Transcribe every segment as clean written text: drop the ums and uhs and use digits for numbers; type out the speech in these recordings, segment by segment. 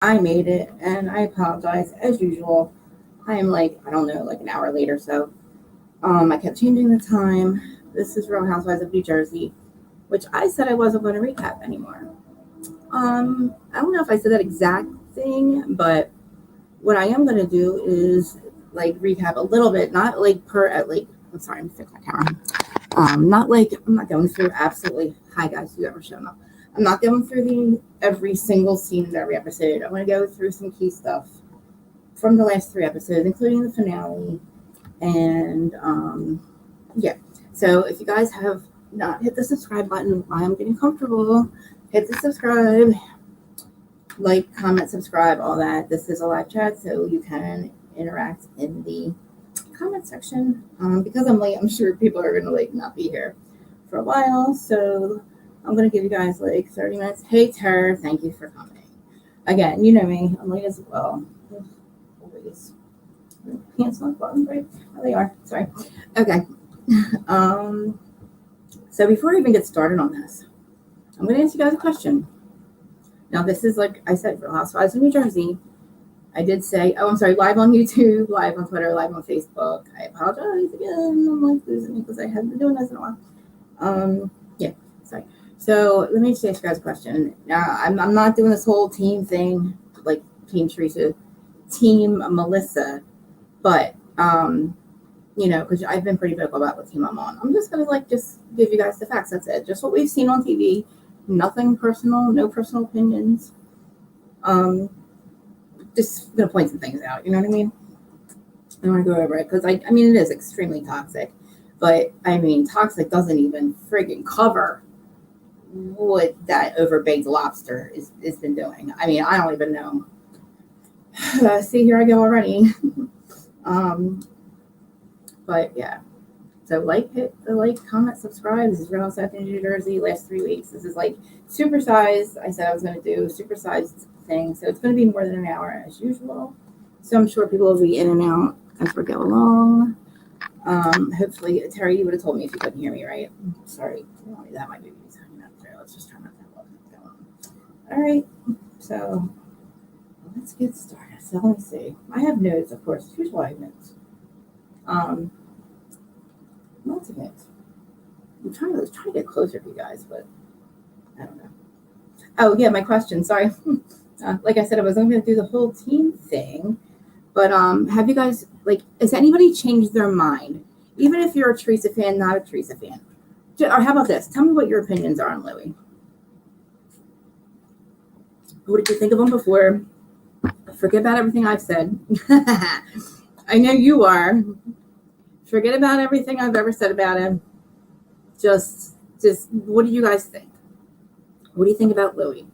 I made it, and I apologize as usual. I am like, I don't know, like an hour late or so. I kept changing the time. This is Real Housewives of New Jersey, which I said I wasn't going to recap anymore. I don't know if I said that exact thing, but what I am going to do is like recap a little bit, not like I'm sorry, I'm fixing my camera. Not like I'm not going through absolutely. Hi guys, who ever shown up? I'm not going through every single scene of every episode. I'm going to go through some key stuff from the last 3 episodes, including the finale. And yeah, so if you guys have not hit the subscribe button while I'm getting comfortable, hit the subscribe, like, comment, subscribe, all that. This is a live chat, so you can interact in the comment section. Because I'm late, I'm sure people are gonna like not be here for a while, so I'm gonna give you guys like 30 minutes. Hey Tara, thank you for coming. Again, you know me, I'm late as well. Always. Pants not bottom, right? Oh, they are. Sorry. Okay. So before I even get started on this, I'm gonna ask you guys a question. Now this is like I said, Real Housewives of New Jersey. I did say, oh, I'm sorry, live on YouTube, live on Twitter, live on Facebook. I apologize again. I'm like losing me because I haven't been doing this in a while. Yeah, sorry. So let me just ask you guys a question. Now, I'm not doing this whole team thing, like Team Teresa, Team Melissa, but, because I've been pretty vocal about what team I'm on. I'm just going to, just give you guys the facts. That's it. Just what we've seen on TV. Nothing personal, no personal opinions. Just gonna point some things out, you know what I mean? I want to go over it because it is extremely toxic, but toxic doesn't even friggin' cover what that overbaked lobster is been doing. I don't even know. See, here I go already. But yeah. So hit the like, comment, subscribe. This is Real Housewives of New Jersey. Last 3 weeks. This is supersized. I said I was going to do supersized thing. So it's going to be more than an hour as usual. So I'm sure people will be in and out as we go along. Hopefully, Terry, you would have told me if you couldn't hear me, right? Sorry. That might be hanging up there. Let's just turn that down. All right. So let's get started. So let me see. I have notes, of course. Here's why I have notes. Lots of notes. I'm trying to get closer to you guys, but I don't know. Oh yeah, my question. Sorry. Like I said, I was only going to do the whole team thing, but have you guys has anybody changed their mind? Even if you're a Teresa fan, not a Teresa fan, or how about this? Tell me what your opinions are on Louis. What did you think of him before? Forget about everything I've said. I know you are. Forget about everything I've ever said about him. Just what do you guys think? What do you think about Louis?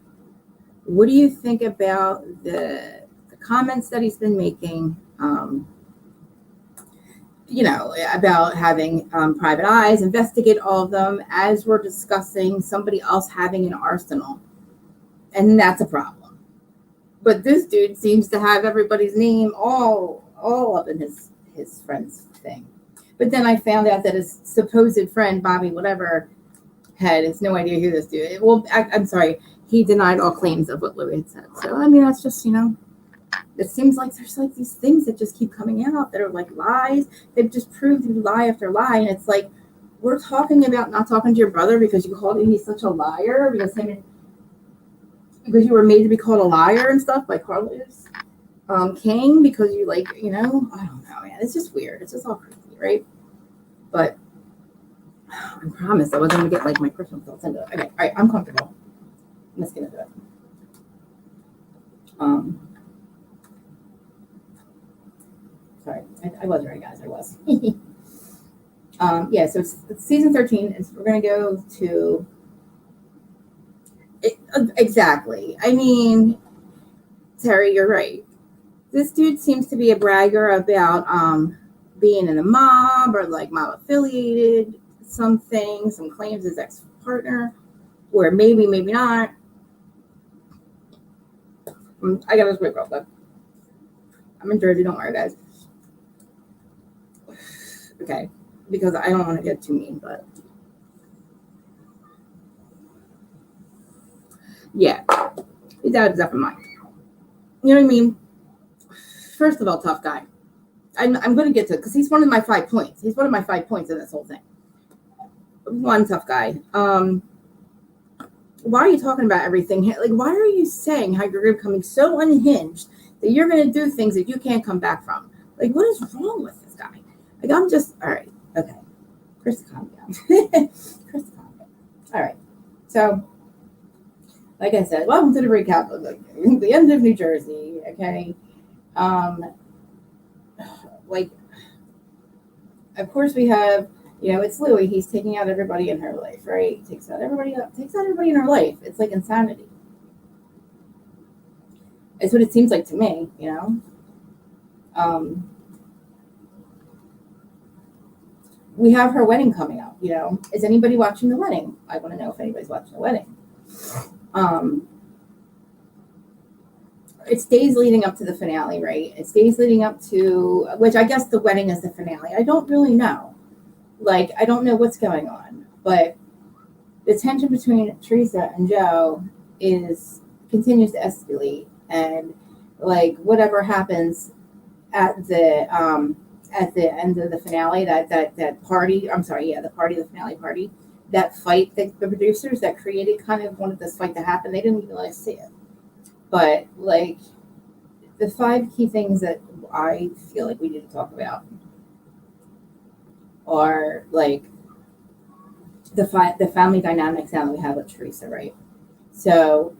What do you think about the comments that he's been making? About having private eyes, investigate all of them as we're discussing somebody else having an arsenal. And that's a problem. But this dude seems to have everybody's name all up in his friend's thing. But then I found out that his supposed friend, Bobby, whatever, has no idea who this dude is. Well, I'm sorry. He denied all claims of what Louis had said. So, that's just, it seems like there's these things that just keep coming out that are lies. They've just proved to be lie after lie. And it's we're talking about not talking to your brother because you called him he's such a liar, because you were made to be called a liar and stuff by Carlos King, because you I don't know, man. It's just weird. It's just all crazy, right? But I promise I wasn't going to get my personal thoughts into it. Okay, all right, I'm comfortable. Let's get into it. Sorry, I was right, guys. I was. Yeah, so it's season 13. We're going to go to exactly. Terry, you're right. This dude seems to be a bragger about being in a mob or mob affiliated, some claims his ex-partner, or maybe not. I got this quick real quick. I'm in Jersey, don't worry, guys. Okay, because I don't want to get too mean, but yeah, his dad is up in mine. You know what I mean? First of all, tough guy. I'm going to get to it because he's one of my 5 points. He's one of my 5 points in this whole thing. One, tough guy. Why are you talking about everything? Like, why are you saying how you're becoming so unhinged that you're going to do things that you can't come back from? Like, what is wrong with this guy? Like, I'm just, all right, okay. Chris, calm down. Chris, calm down. All right. So, like I said, welcome to the recap of the end of New Jersey, okay? Like, of course we have, it's Louis. He's taking out everybody in her life, right? Takes out everybody in her life. It's like insanity. It's what it seems like to me, we have her wedding coming up, Is anybody watching the wedding? I want to know if anybody's watching the wedding. It's days leading up to the finale, right? It's days leading up to, which I guess the wedding is the finale. I don't really know. Like, I don't know what's going on, but the tension between Teresa and Joe continues to escalate, and like whatever happens at the end of the finale, that party. I'm sorry, yeah, the finale party. That fight that the producers that created kind of wanted this fight to happen. They didn't even let us see it. But like the 5 key things that I feel like we need to talk about are like the family dynamics now that we have with Teresa, right? So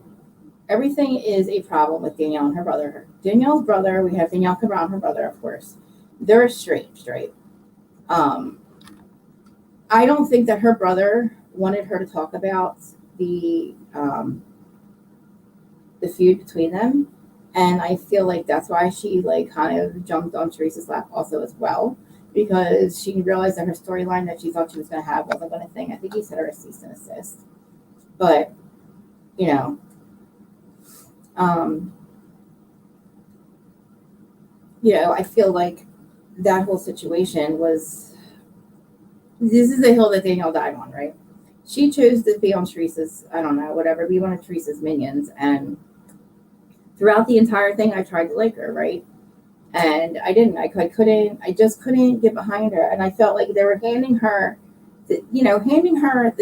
everything is a problem with Danielle and her brother. Danielle's brother, we have Danielle Cabral, her brother, of course. They're estranged, right? I don't think that her brother wanted her to talk about the feud between them, and I feel like that's why she like kind of jumped on Teresa's lap also as well, because she realized that her storyline that she thought she was going to have wasn't going to thing. I think he said her a cease and assist, but I feel like that whole situation this is the hill that Danielle died on, right? She chose to be on Teresa's, I don't know, whatever, be one of Teresa's minions. And throughout the entire thing, I tried to like her, right? And I didn't. I just couldn't get behind her. And I felt like they were handing her the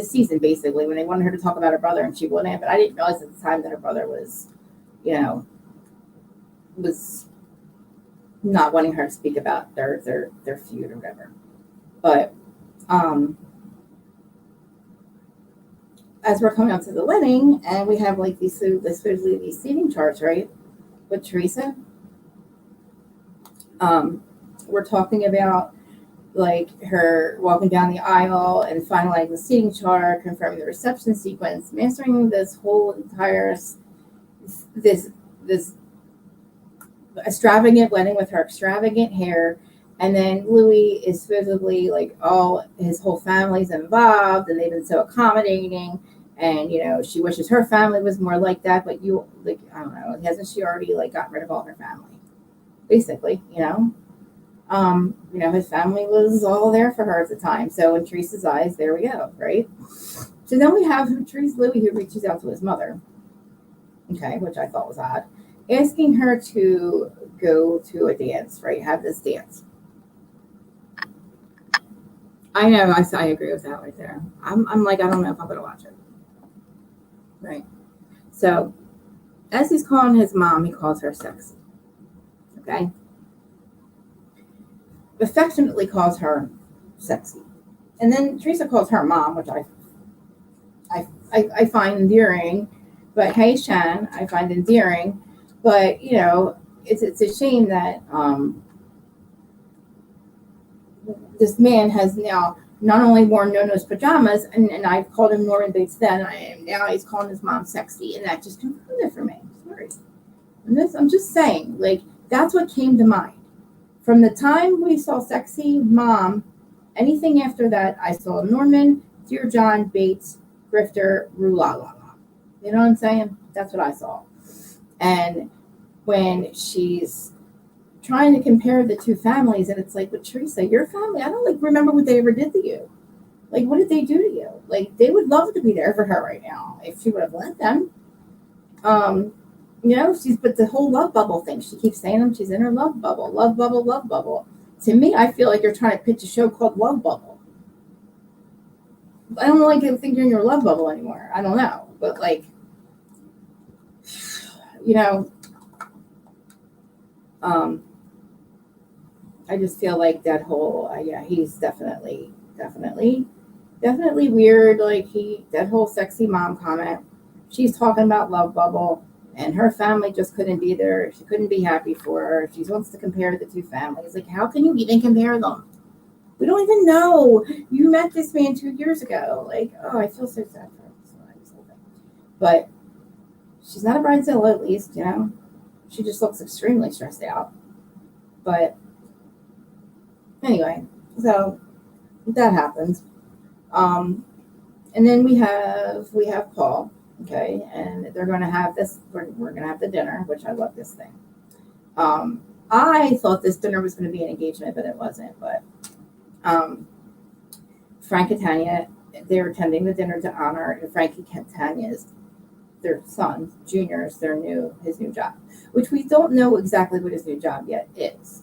season, basically, when they wanted her to talk about her brother and she wouldn't. But I didn't realize at the time that her brother was not wanting her to speak about their feud or whatever. But as we're coming up to the wedding, and we have like these seating charts, right, with Teresa. We're talking about like her walking down the aisle and finalizing the seating chart, confirming the reception sequence, mastering this whole entire this extravagant wedding with her extravagant hair. And then Louis is supposedly like his whole family's involved, and they've been so accommodating. And she wishes her family was more like that. But I don't know, hasn't she already like gotten rid of all her family? Basically, his family was all there for her at the time. So in Teresa's eyes, there we go, right? So then we have Louis, who reaches out to his mother, okay, which I thought was odd, asking her to go to a dance, right? Have this dance. I know, I agree with that right there. I'm like, I don't know if I'm going to watch it. Right. So, as he's calling his mom, he calls her sexy. Okay? Affectionately calls her sexy. And then Teresa calls her mom, which I find endearing. But hey, Shan, I find endearing. But, it's a shame that this man has now not only worn Nono's pajamas, and I've called him Norman Bates then, now he's calling his mom sexy, and that just confirmed it for me. Sorry. I'm just saying, like, that's what came to mind. From the time we saw sexy, mom, anything after that, I saw Norman, Dear John, Bates, Grifter, Rulala. You know what I'm saying? That's what I saw. And when she's trying to compare the two families, and it's like, with Teresa, your family, I don't remember what they ever did to you. Like, what did they do to you? Like, they would love to be there for her right now if she would have let them. You know, but the whole love bubble thing, she keeps saying them, she's in her love bubble, love bubble, love bubble. To me, I feel like you're trying to pitch a show called Love Bubble. I don't like to think you're in your love bubble anymore. I don't know. But like, you know, I just feel like that whole, yeah, he's definitely weird. Like that whole sexy mom comment, she's talking about love bubble and her family just couldn't be there. She couldn't be happy for her. She wants to compare the two families. Like, how can you even compare them? We don't even know. You met this man 2 years ago. Like, oh, I feel so sad for her. But she's not a bridezilla, at least, you know. She just looks extremely stressed out. But anyway, so that happens. And then we have Paul, okay, and they're going to have this. We're going to have the dinner, which I love this thing. I thought this dinner was going to be an engagement, but it wasn't. But Frank and Tanya, they're attending the dinner to honor Frankie and Tanya's their sons, juniors, his new job, which we don't know exactly what his new job yet is.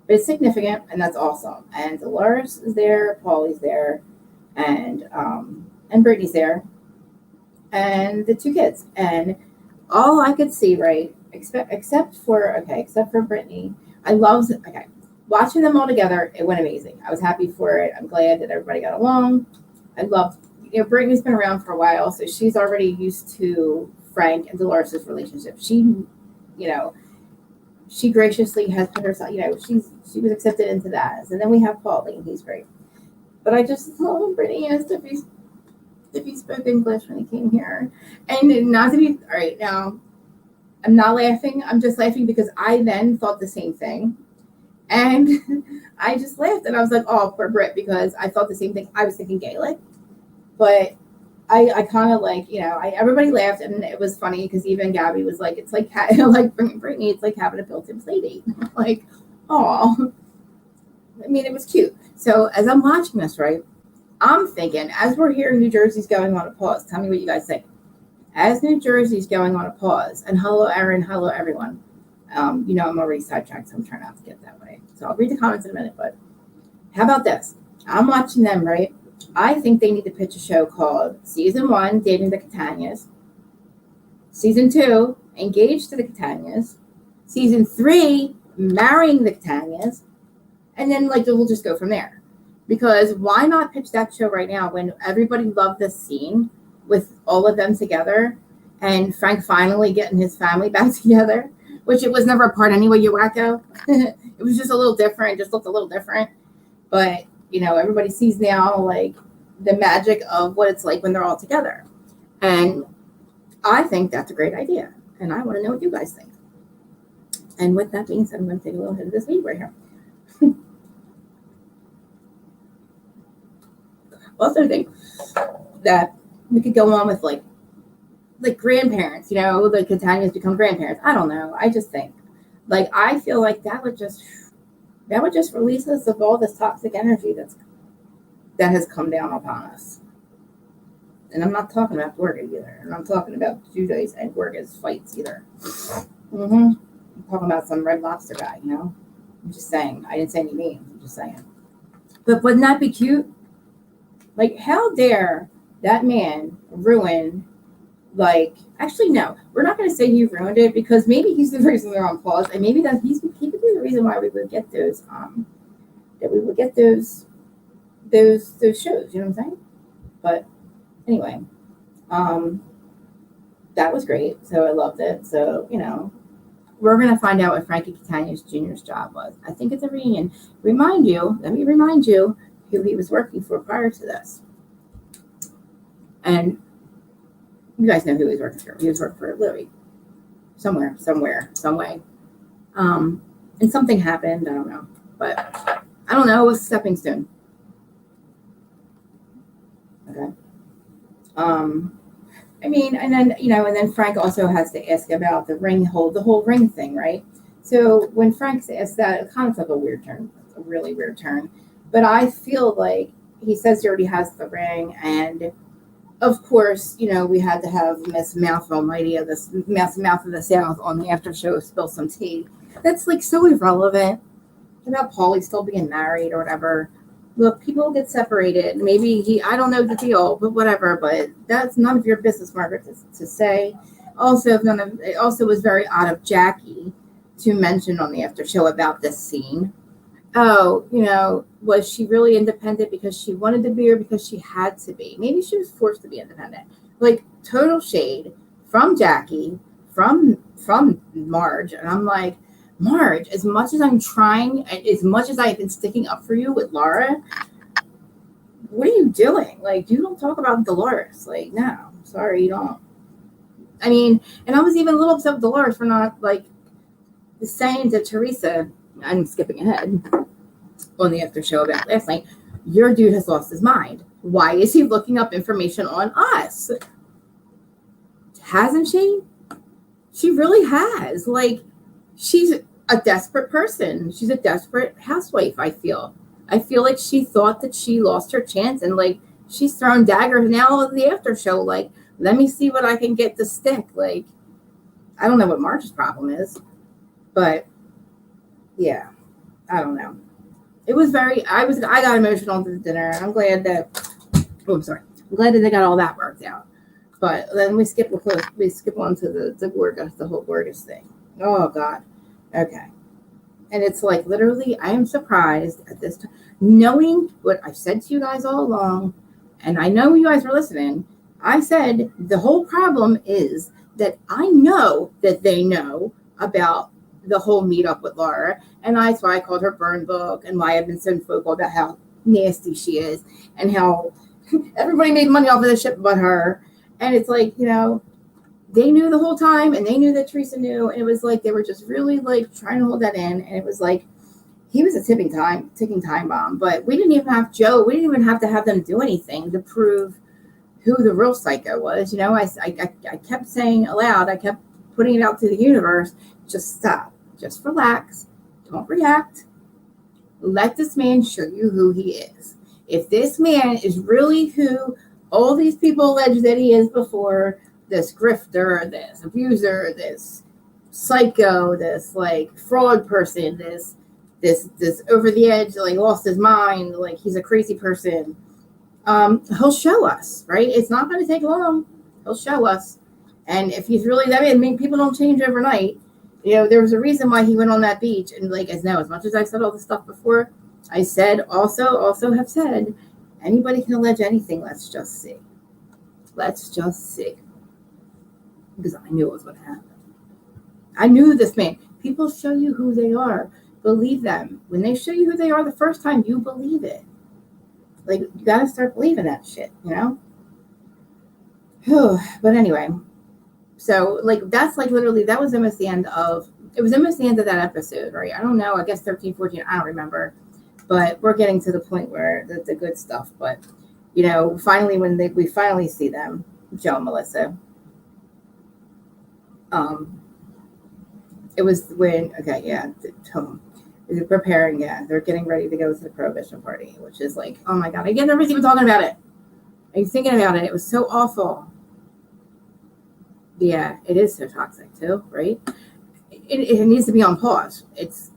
But it's significant, and that's awesome. And Dolores is there, Paulie's there, and Brittany's there, and the two kids. And all I could see, right, except for Brittany, watching them all together, it went amazing. I was happy for it. I'm glad that everybody got along. I loved, Brittany's been around for a while, so she's already used to Frank and Dolores' relationship. She graciously has put herself, she was accepted into that. And then we have Paulie, and he's great. But I just told Brittany asked if he spoke English when he came here. And not to be, all right, now, I'm not laughing. I'm just laughing because I then thought the same thing. And I just laughed, and I was like, oh, poor Brit, because I thought the same thing. I was thinking Gaelic. But I kind of like, everybody laughed, and it was funny because even Gabby was like, it's like Brittany, it's like having a built-in play date. Like, oh, I mean, it was cute. So as I'm watching this, right, I'm thinking, as we're here, New Jersey's going on a pause. Tell me what you guys think. As New Jersey's going on a pause, and hello, Erin, hello, everyone. I'm already sidetracked, so I'm trying not to get that way. So I'll read the comments in a minute, but how about this? I'm watching them, right? I think they need to pitch a show called Season 1, Dating the Catanias. Season 2, Engaged to the Catanias. Season 3, Marrying the Catanias. And then, we'll just go from there. Because why not pitch that show right now when everybody loved this scene with all of them together and Frank finally getting his family back together, which it was never a part anyway, you wacko. It was just a little different, just looked a little different. But, everybody sees now, the magic of what it's like when they're all together. And I think that's a great idea. And I want to know what you guys think. And with that being said, I'm going to take a little hit of this weed right here. Also think that we could go on with like grandparents, the Catanias become grandparents. I don't know. I just think I feel like that would just release us of all this toxic energy that has come down upon us. And I'm not talking about Gorga either. And I'm talking about Judas and Gorga's fights either. I'm talking about some Red Lobster guy, I'm just saying. I didn't say any names. I'm just saying. But wouldn't that be cute? How dare that man ruin, actually, no. We're not going to say he ruined it because maybe he's the reason they're on pause. And maybe that he could be the reason why we would get those, those shows, you know what I'm saying? But anyway, that was great. So I loved it. So, we're going to find out what Frankie Catania's Jr.'s job was. I think it's a reunion. Let me remind you who he was working for prior to this. And you guys know who he was working for. He was working for Louis. Somewhere, some way. And something happened. I don't know. But I don't know. It was a stepping stone. Okay. And then Frank also has to ask about the whole ring thing, right? So when Frank asked that, it kind of took a really weird turn. But I feel like he says he already has the ring, and of course, we had to have Miss Mouth Almighty of this Mouth of the South on the after show spill some tea. That's like so irrelevant about Paulie still being married or whatever. Look, people get separated. Maybe I don't know the deal, but whatever. But that's none of your business, Margaret, to say. Also, it also was very odd of Jackie to mention on the after show about this scene. Oh, was she really independent because she wanted to be or because she had to be? Maybe she was forced to be independent. Like total shade from Jackie, from Marge, and I'm like, Marge, as much as I'm trying, as much as I've been sticking up for you with Laura, what are you doing? Like, you don't talk about Dolores. Like, no, sorry, you don't. I mean, and I was even a little upset with Dolores for not, like, saying to Teresa, I'm skipping ahead, on the after show about last night, your dude has lost his mind. Why is he looking up information on us? Hasn't she? She really has. Like, she's a desperate person. She's a desperate housewife, I feel. I feel like she thought that she lost her chance, and like she's throwing daggers now at the after show. Like, let me see what I can get to stick. Like, I don't know what Marge's problem is, but yeah, I don't know. It was I got emotional at the dinner. I'm glad that, I'm glad that they got all that worked out. But then we skip on to the Gorgas, the whole Gorgas thing. Oh God. Okay. And it's like, literally, I am surprised at this time, knowing what I've said to you guys all along, and I know you guys were listening. I said the whole problem is that I know that they know about the whole meetup with Laura, and that's why I called her burn book, and why I've been so vocal about how nasty she is, and how everybody made money off of this shit but her. And it's like, they knew the whole time, and they knew that Teresa knew, and it was like they were just really like trying to hold that in, and it was like he was a ticking time bomb. But we didn't even have Joe. We didn't even have to have them do anything to prove who the real psycho was. I kept saying aloud, I kept putting it out to the universe. Just stop. Just relax. Don't react. Let this man show you who he is. If this man is really who all these people allege that he is before, this grifter, this abuser, this psycho, this like fraud person, this over the edge, like lost his mind, like he's a crazy person, he'll show us, right? It's not going to take long. He'll show us. And if he's really that, I mean, people don't change overnight. There was a reason why he went on that beach. And like, as much as I've said all this stuff before, I said also have said, anybody can allege anything. Let's just see. Because I knew it was going to happen. I knew this man. People show you who they are. Believe them. When they show you who they are the first time, you believe it. Like, you got to start believing that shit, But anyway, so like, that's like literally, that was almost the end of that episode, right? I don't know. I guess 13, 14, I don't remember. But we're getting to the point where the good stuff. But, finally, when we finally see them, Joe and Melissa, it was when, they're preparing, they're getting ready to go to the Prohibition party, which is like, oh my God, I get nervous even talking about it. Are you thinking about it? It was so awful. Yeah, it is so toxic too, right? It needs to be on pause. It's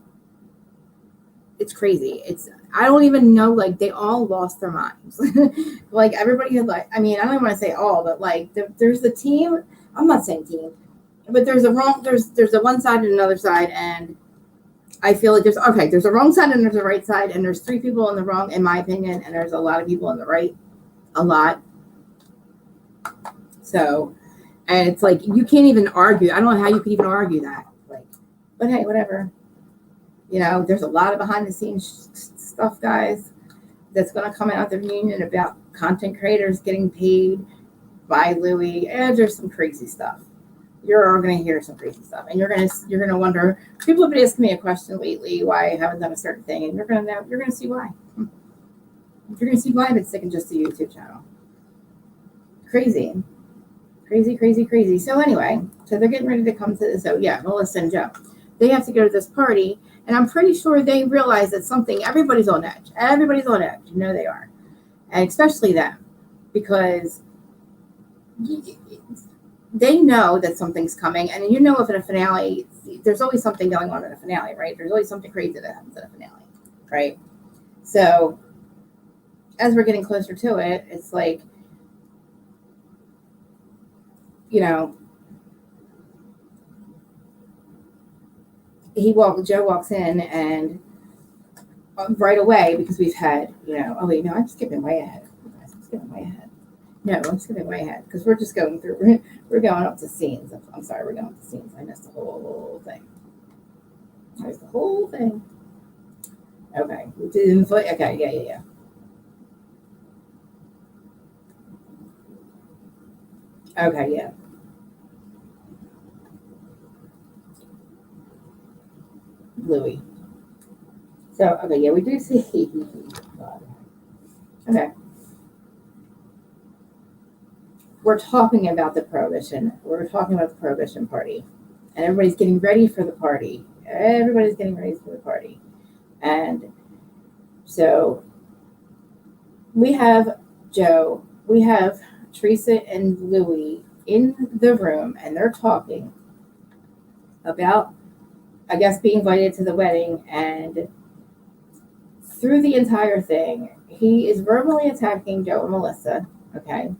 crazy. I don't even know, like, they all lost their minds. Like, everybody had, like, I mean, I don't even want to say all, but like, there's the team. I'm not saying team, but there's a one side and another side, and I feel like there's a wrong side and there's a right side, and there's 3 people in the wrong, in my opinion, and there's a lot of people in the right, a lot. So, and it's like, you can't even argue. I don't know how you could even argue that. Like, but hey, whatever. There's a lot of behind the scenes stuff, guys, that's going to come out of the reunion about content creators getting paid by Louis, and there's some crazy stuff. You're going to hear some crazy stuff, and you're going to wonder. People have been asking me a question lately why I haven't done a certain thing, and you're going to see why. You're going to see why I've been sticking just to YouTube channel. Crazy. So anyway, so they're getting ready to come to this. So yeah, Melissa and Joe, they have to go to this party, and I'm pretty sure they realize that everybody's on edge. They are, and especially them, because they know that something's coming, and you know if in a finale, there's always something going on in a finale, right? There's always something crazy that happens in a finale, right? So as we're getting closer to it, it's like, you know, Joe walks in, and right away, because we've had, oh wait, no, I'm skipping way ahead. I'm skipping way ahead. No, I'm skipping way ahead because we're just going through. We're going up to scenes. I'm sorry, we're going up to scenes. I missed the whole thing. I missed the whole thing. Okay, we did. Okay, yeah. Okay, yeah. Louis. So okay, yeah, we do see. Okay. We're talking about the prohibition. We're talking about the prohibition party, and everybody's getting ready for the party. Everybody's getting ready for the party, and so we have Joe, we have Teresa and Louis in the room, and they're talking about, I guess, being invited to the wedding. And through the entire thing, he is verbally attacking Joe and Melissa. Okay.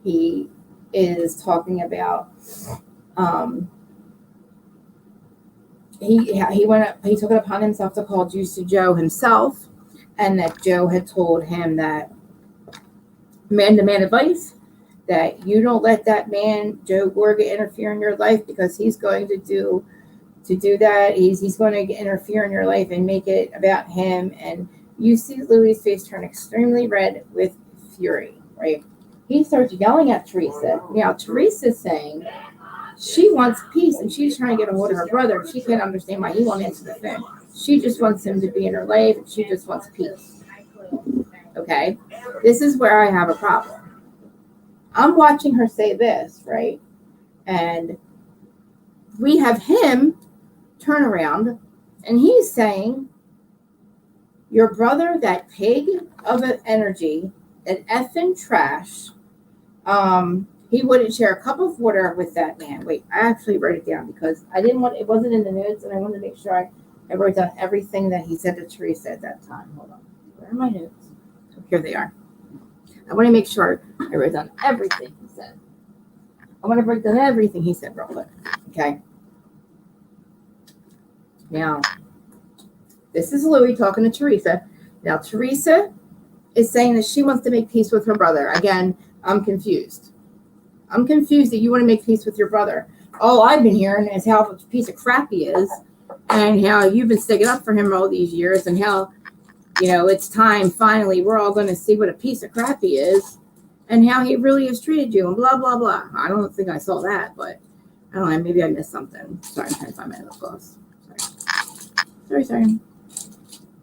He is talking about he took it upon himself to call Juicy Joe himself, and that Joe had told him that man-to-man advice, that you don't let that man Joe Gorga interfere in your life, because he's going to do that. He's going to interfere in your life and make it about him. And you see Louis' face turn extremely red with fury, right? He starts yelling at Teresa. Now, Teresa's saying she wants peace, and she's trying to get a hold of her brother. She can't understand why he won't answer the phone. She just wants him to be in her life, and she just wants peace. Okay? This is where I have a problem. I'm watching her say this, right? And we have him turn around, and he's saying, your brother, that pig of an energy, that effing trash, he wouldn't share a cup of water with that man. Wait, I actually wrote it down because it wasn't in the notes, and I wanted to make sure I wrote down everything that he said to Teresa at that time. Hold on. Where are my notes? Oh, here they are. I want to make sure I wrote down everything he said. I want to break down everything he said real quick. Okay. Now, this is Louis talking to Teresa. Now, Teresa is saying that she wants to make peace with her brother. Again, I'm confused. I'm confused that you want to make peace with your brother. All I've been hearing is how much piece of crap he is, and how you've been sticking up for him all these years, and how, it's time, finally, we're all going to see what a piece of crap he is, and how he really has treated you, and blah, blah, blah. I don't think I saw that, but I don't know, maybe I missed something. Sorry, I'm trying to find my lip gloss. Sorry.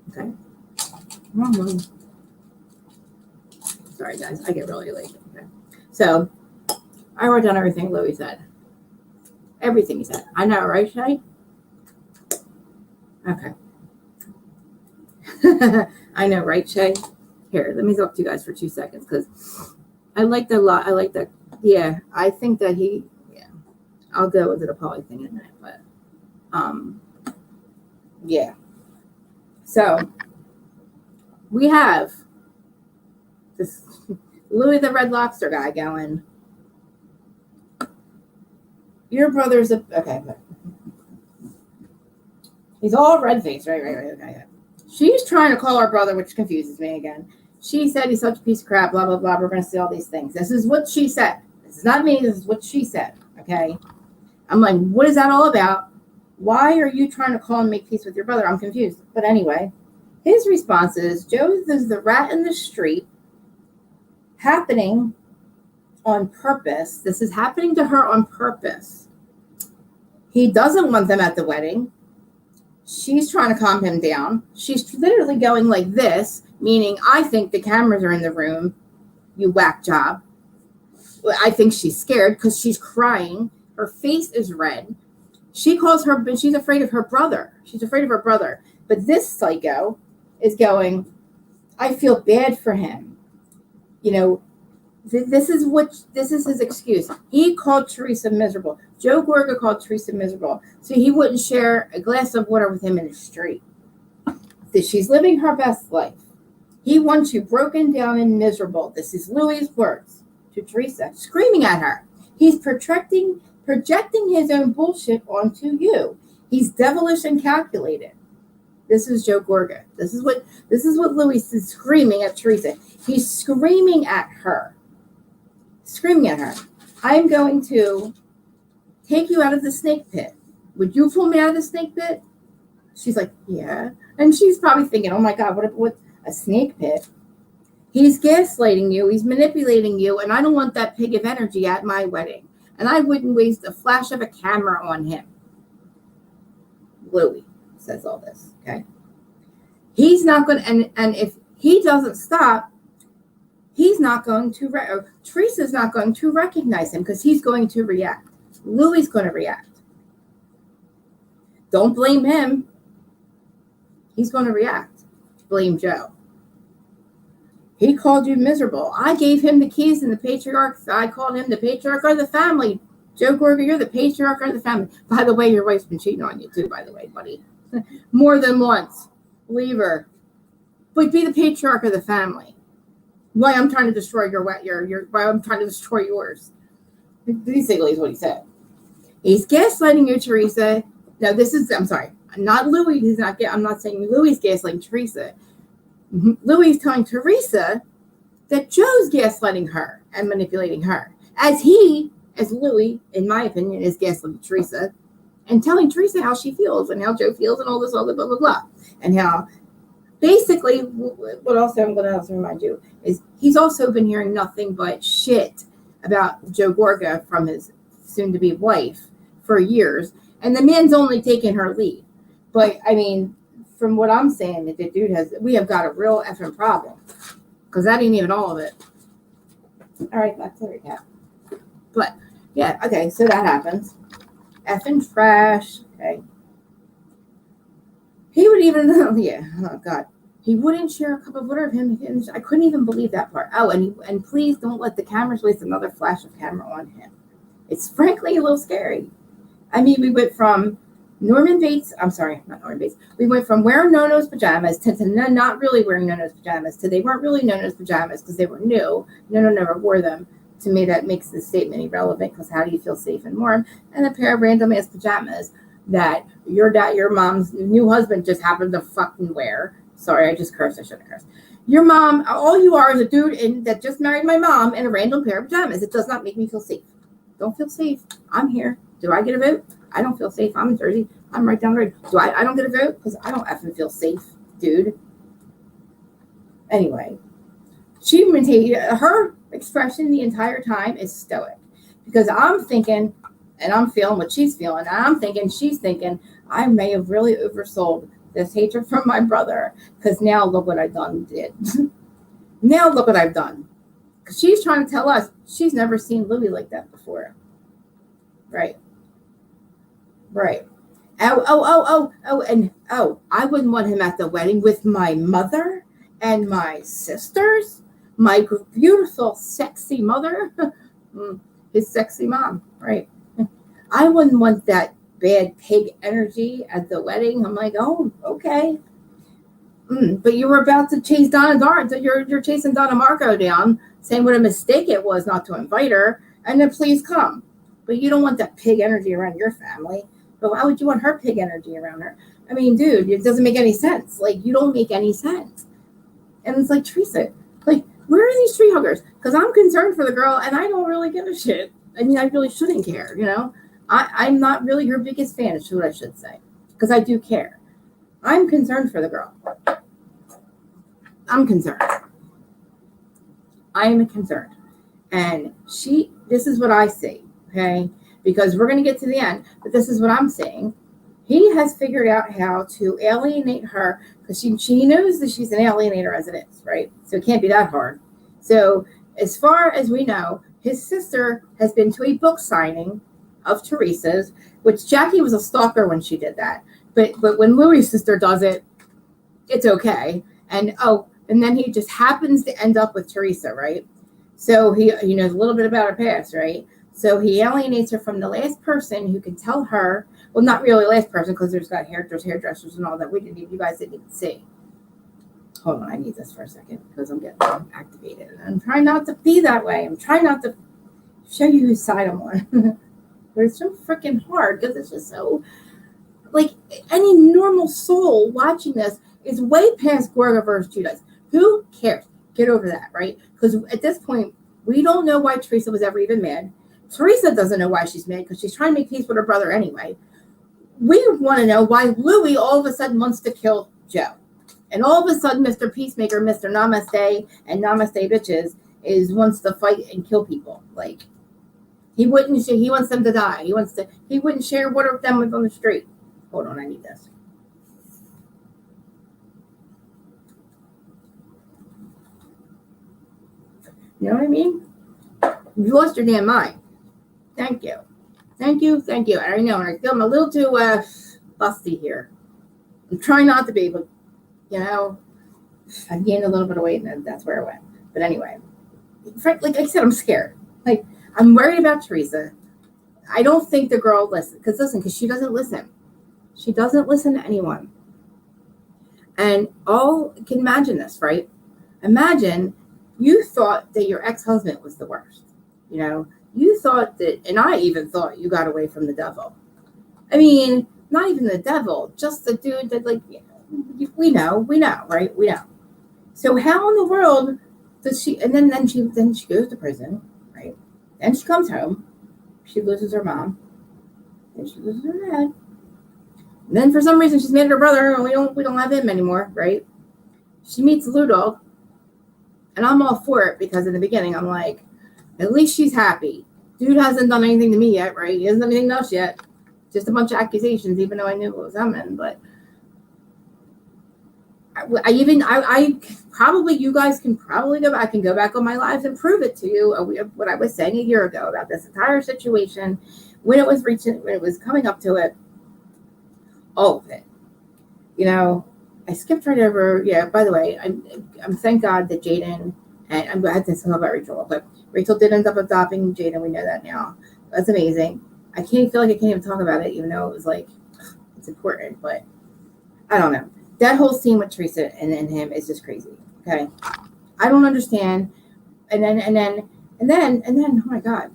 Okay. Wrong one. Sorry, guys. I get really late. Okay. So, I wrote down everything Louis said. Everything he said. I know, right, Shay? Okay. I know, right, Shay? Here, let me talk to you guys for 2 seconds, because I like that a lot. I like that. Yeah, I think that I'll go with the poly thing in a minute, but, yeah. So, we have this Louis the Red Lobster guy going, your brother's okay. He's all red face, right, okay. She's trying to call our brother, which confuses me again. She said he's such a piece of crap, blah, blah, blah. We're going to see all these things. This is what she said. This is not me. This is what she said, okay? I'm like, what is that all about? Why are you trying to call and make peace with your brother? I'm confused. But anyway, his response is, Joe is the rat in the street, happening on purpose. This is happening to her on purpose. He doesn't want them at the wedding. She's trying to calm him down. She's literally going like this, meaning, I think the cameras are in the room, you whack job. I think she's scared because she's crying. Her face is red. She calls her, but she's afraid of her brother. She's afraid of her brother. But this psycho is going, I feel bad for him. This is his excuse. He called Teresa miserable. Joe Gorga called Teresa miserable, so he wouldn't share a glass of water with him in the street. That she's living her best life. He wants you broken down and miserable. This is Louis' words to Teresa, screaming at her. He's projecting his own bullshit onto you. He's devilish and calculated. This is Joe Gorga. This is what Louis is screaming at Teresa. He's screaming at her. Screaming at her. I'm going to take you out of the snake pit. Would you pull me out of the snake pit? She's like, yeah. And she's probably thinking, oh my God, what a snake pit. He's gaslighting you. He's manipulating you. And I don't want that pig of energy at my wedding. And I wouldn't waste a flash of a camera on him. Louis says all this, okay? He's not going to, and if he doesn't stop, he's not going to, Teresa's not going to recognize him because he's going to react. Louis is going to react. Don't blame him. He's going to react. Blame Joe. He called you miserable. I gave him the keys and the patriarch. I called him the patriarch of the family. Joe Gorga, you're the patriarch of the family. By the way, your wife's been cheating on you too, by the way, buddy. More than once. Leave her. But be the patriarch of the family. Why I'm trying to destroy why I'm trying to destroy yours. Basically is what he said. He's gaslighting you, Teresa. Now I'm sorry, not Louis. I'm not saying Louis gaslighting Teresa. Louis is telling Teresa that Joe's gaslighting her and manipulating her. As Louis, in my opinion, is gaslighting Teresa and telling Teresa how she feels and how Joe feels and all this other blah, blah, blah. And how basically, what else I'm going to remind you is he's also been hearing nothing but shit about Joe Gorga from his soon-to-be wife for years. And the man's only taking her lead. But, I mean, from what I'm saying, that the dude we have got a real effing problem. Because that ain't even all of it. All right, back to the recap. But, yeah, okay, so that happens. Effing trash. Okay. He would even, oh God. He wouldn't share a cup of water with him. I couldn't even believe that part. Oh, and please don't let the cameras waste another flash of camera on him. It's frankly a little scary. I mean, we went from Norman Bates, I'm sorry, not Norman Bates. We went from wearing no-nose pajamas to not really wearing no-nose pajamas to they weren't really no-nose pajamas because they were new. No, never wore them. To me, that makes the statement irrelevant because how do you feel safe and warm? And a pair of random-ass pajamas that your mom's new husband just happened to fucking wear. Sorry, I just cursed. I shouldn't curse. Your mom, all you are is a dude that just married my mom in a random pair of pajamas. It does not make me feel safe. Don't feel safe. I'm here. Do I get a vote? I don't feel safe. I'm in Jersey. I'm right down the road. I don't get a vote? Because I don't effing feel safe, dude. Anyway, her expression the entire time is stoic. Because I'm thinking, and I'm feeling what she's feeling, and I'm thinking, she's thinking, I may have really oversold this hatred from my brother. Because now look what I've done. Now look what I've done. Because she's trying to tell us she's never seen Louis like that before. Right. I wouldn't want him at the wedding with my mother and my sisters, my beautiful, sexy mother, his sexy mom, right? I wouldn't want that bad pig energy at the wedding. I'm like, oh, okay. But you were about to chase you're chasing Donna Marco down, saying what a mistake it was not to invite her, and then please come. But you don't want that pig energy around your family. But why would you want her pig energy around her? I mean, dude, it doesn't make any sense. Like, you don't make any sense. And it's like, Teresa, like, where are these tree huggers? Because I'm concerned for the girl, and I don't really give a shit. I mean, I really shouldn't care, you know? I'm not really her biggest fan, is what I should say. Because I do care. I'm concerned for the girl. I'm concerned. I'm concerned. And this is what I see, okay? Because we're going to get to the end, but this is what I'm saying. He has figured out how to alienate her because she knows that she's an alienator as it is, right? So it can't be that hard. So as far as we know, his sister has been to a book signing of Teresa's, which Jackie was a stalker when she did that. But when Louis' sister does it, it's okay. And then he just happens to end up with Teresa, right? So he knows a little bit about her past, right? So he alienates her from the last person who can tell her, well, not really last person, because there's hairdressers and all that. You guys didn't even see. Hold on, I need this for a second because I'm getting activated. And I'm trying not to be that way. I'm trying not to show you whose side I'm on. But it's so freaking hard because it's just so, like, any normal soul watching this is way past Gorga versus Judas. Who cares? Get over that, right? Because at this point, we don't know why Teresa was ever even mad. Teresa doesn't know why she's mad because she's trying to make peace with her brother anyway. We want to know why Louis all of a sudden wants to kill Joe. And all of a sudden, Mr. Peacemaker, Mr. Namaste, and Namaste bitches wants to fight and kill people. Like, he wouldn't. He wants them to die. He wouldn't share water with them on the street. Hold on, I need this. You know what I mean? You lost your damn mind. Thank you. I know, I feel I'm a little too busty here. I'm trying not to be, but you know, I gained a little bit of weight, and that's where I went. But anyway, like I said, I'm scared. Like, I'm worried about Teresa. I don't think the girl listens. Because she doesn't listen. She doesn't listen to anyone. And can imagine this, right? Imagine you thought that your ex-husband was the worst. You know, you thought that, and I even thought you got away from the devil. I mean, not even the devil, just the dude that, like, you know, we know, right? We know. So how in the world does she? And then she goes to prison, right? Then she comes home. She loses her mom, and she loses her dad. And then for some reason she's mad at her brother, and we don't have him anymore, right? She meets Lou Dog, and I'm all for it because in the beginning I'm like, at least she's happy. Dude hasn't done anything to me yet, right? He hasn't done anything else yet. Just a bunch of accusations, even though I knew it was coming. But I probably, you guys can probably go back and go back on my lives and prove it to you what I was saying a year ago about this entire situation when it was coming up to it. All of it. You know, I skipped right over. Yeah. By the way, I'm thank God that Jaden, and I had to talk about Rachel, but Rachel did end up adopting Jaden. We know that now. That's amazing. I feel like I can't even talk about it, even though it was like, it's important, but I don't know. That whole scene with Teresa and him is just crazy. Okay. I don't understand. And then, oh my God.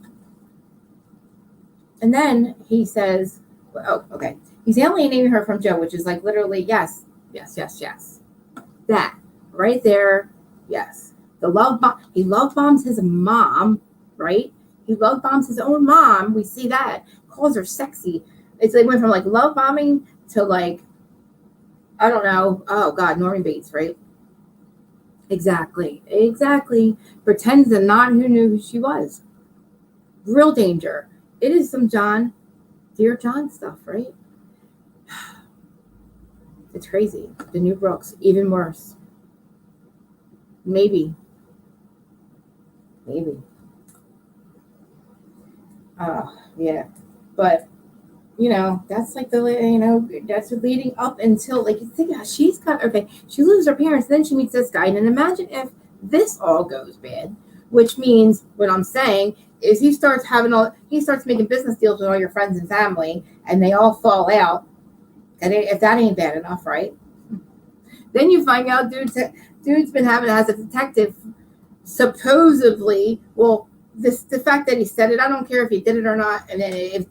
And then he says, oh, okay. He's alienating her from Joe, which is like literally, yes. That right there. Yes. The love bomb. He love bombs his mom, right? He love bombs his own mom. We see that. Calls her sexy. It's like went from like love bombing to like, I don't know. Oh God, Norman Bates, right? Exactly. Pretends to not who knew who she was. Real danger. It is some Dear John stuff, right? It's crazy. The new Brooks, even worse. Maybe. Yeah. But, you know, that's like that's leading up until, like, you think she loses her parents, then she meets this guy. And then imagine if this all goes bad, which means what I'm saying is he starts making business deals with all your friends and family, and they all fall out. And if that ain't bad enough, right? Then you find out dude's been having as a detective, supposedly. Well, the fact that he said it, I don't care if he did it or not. And then if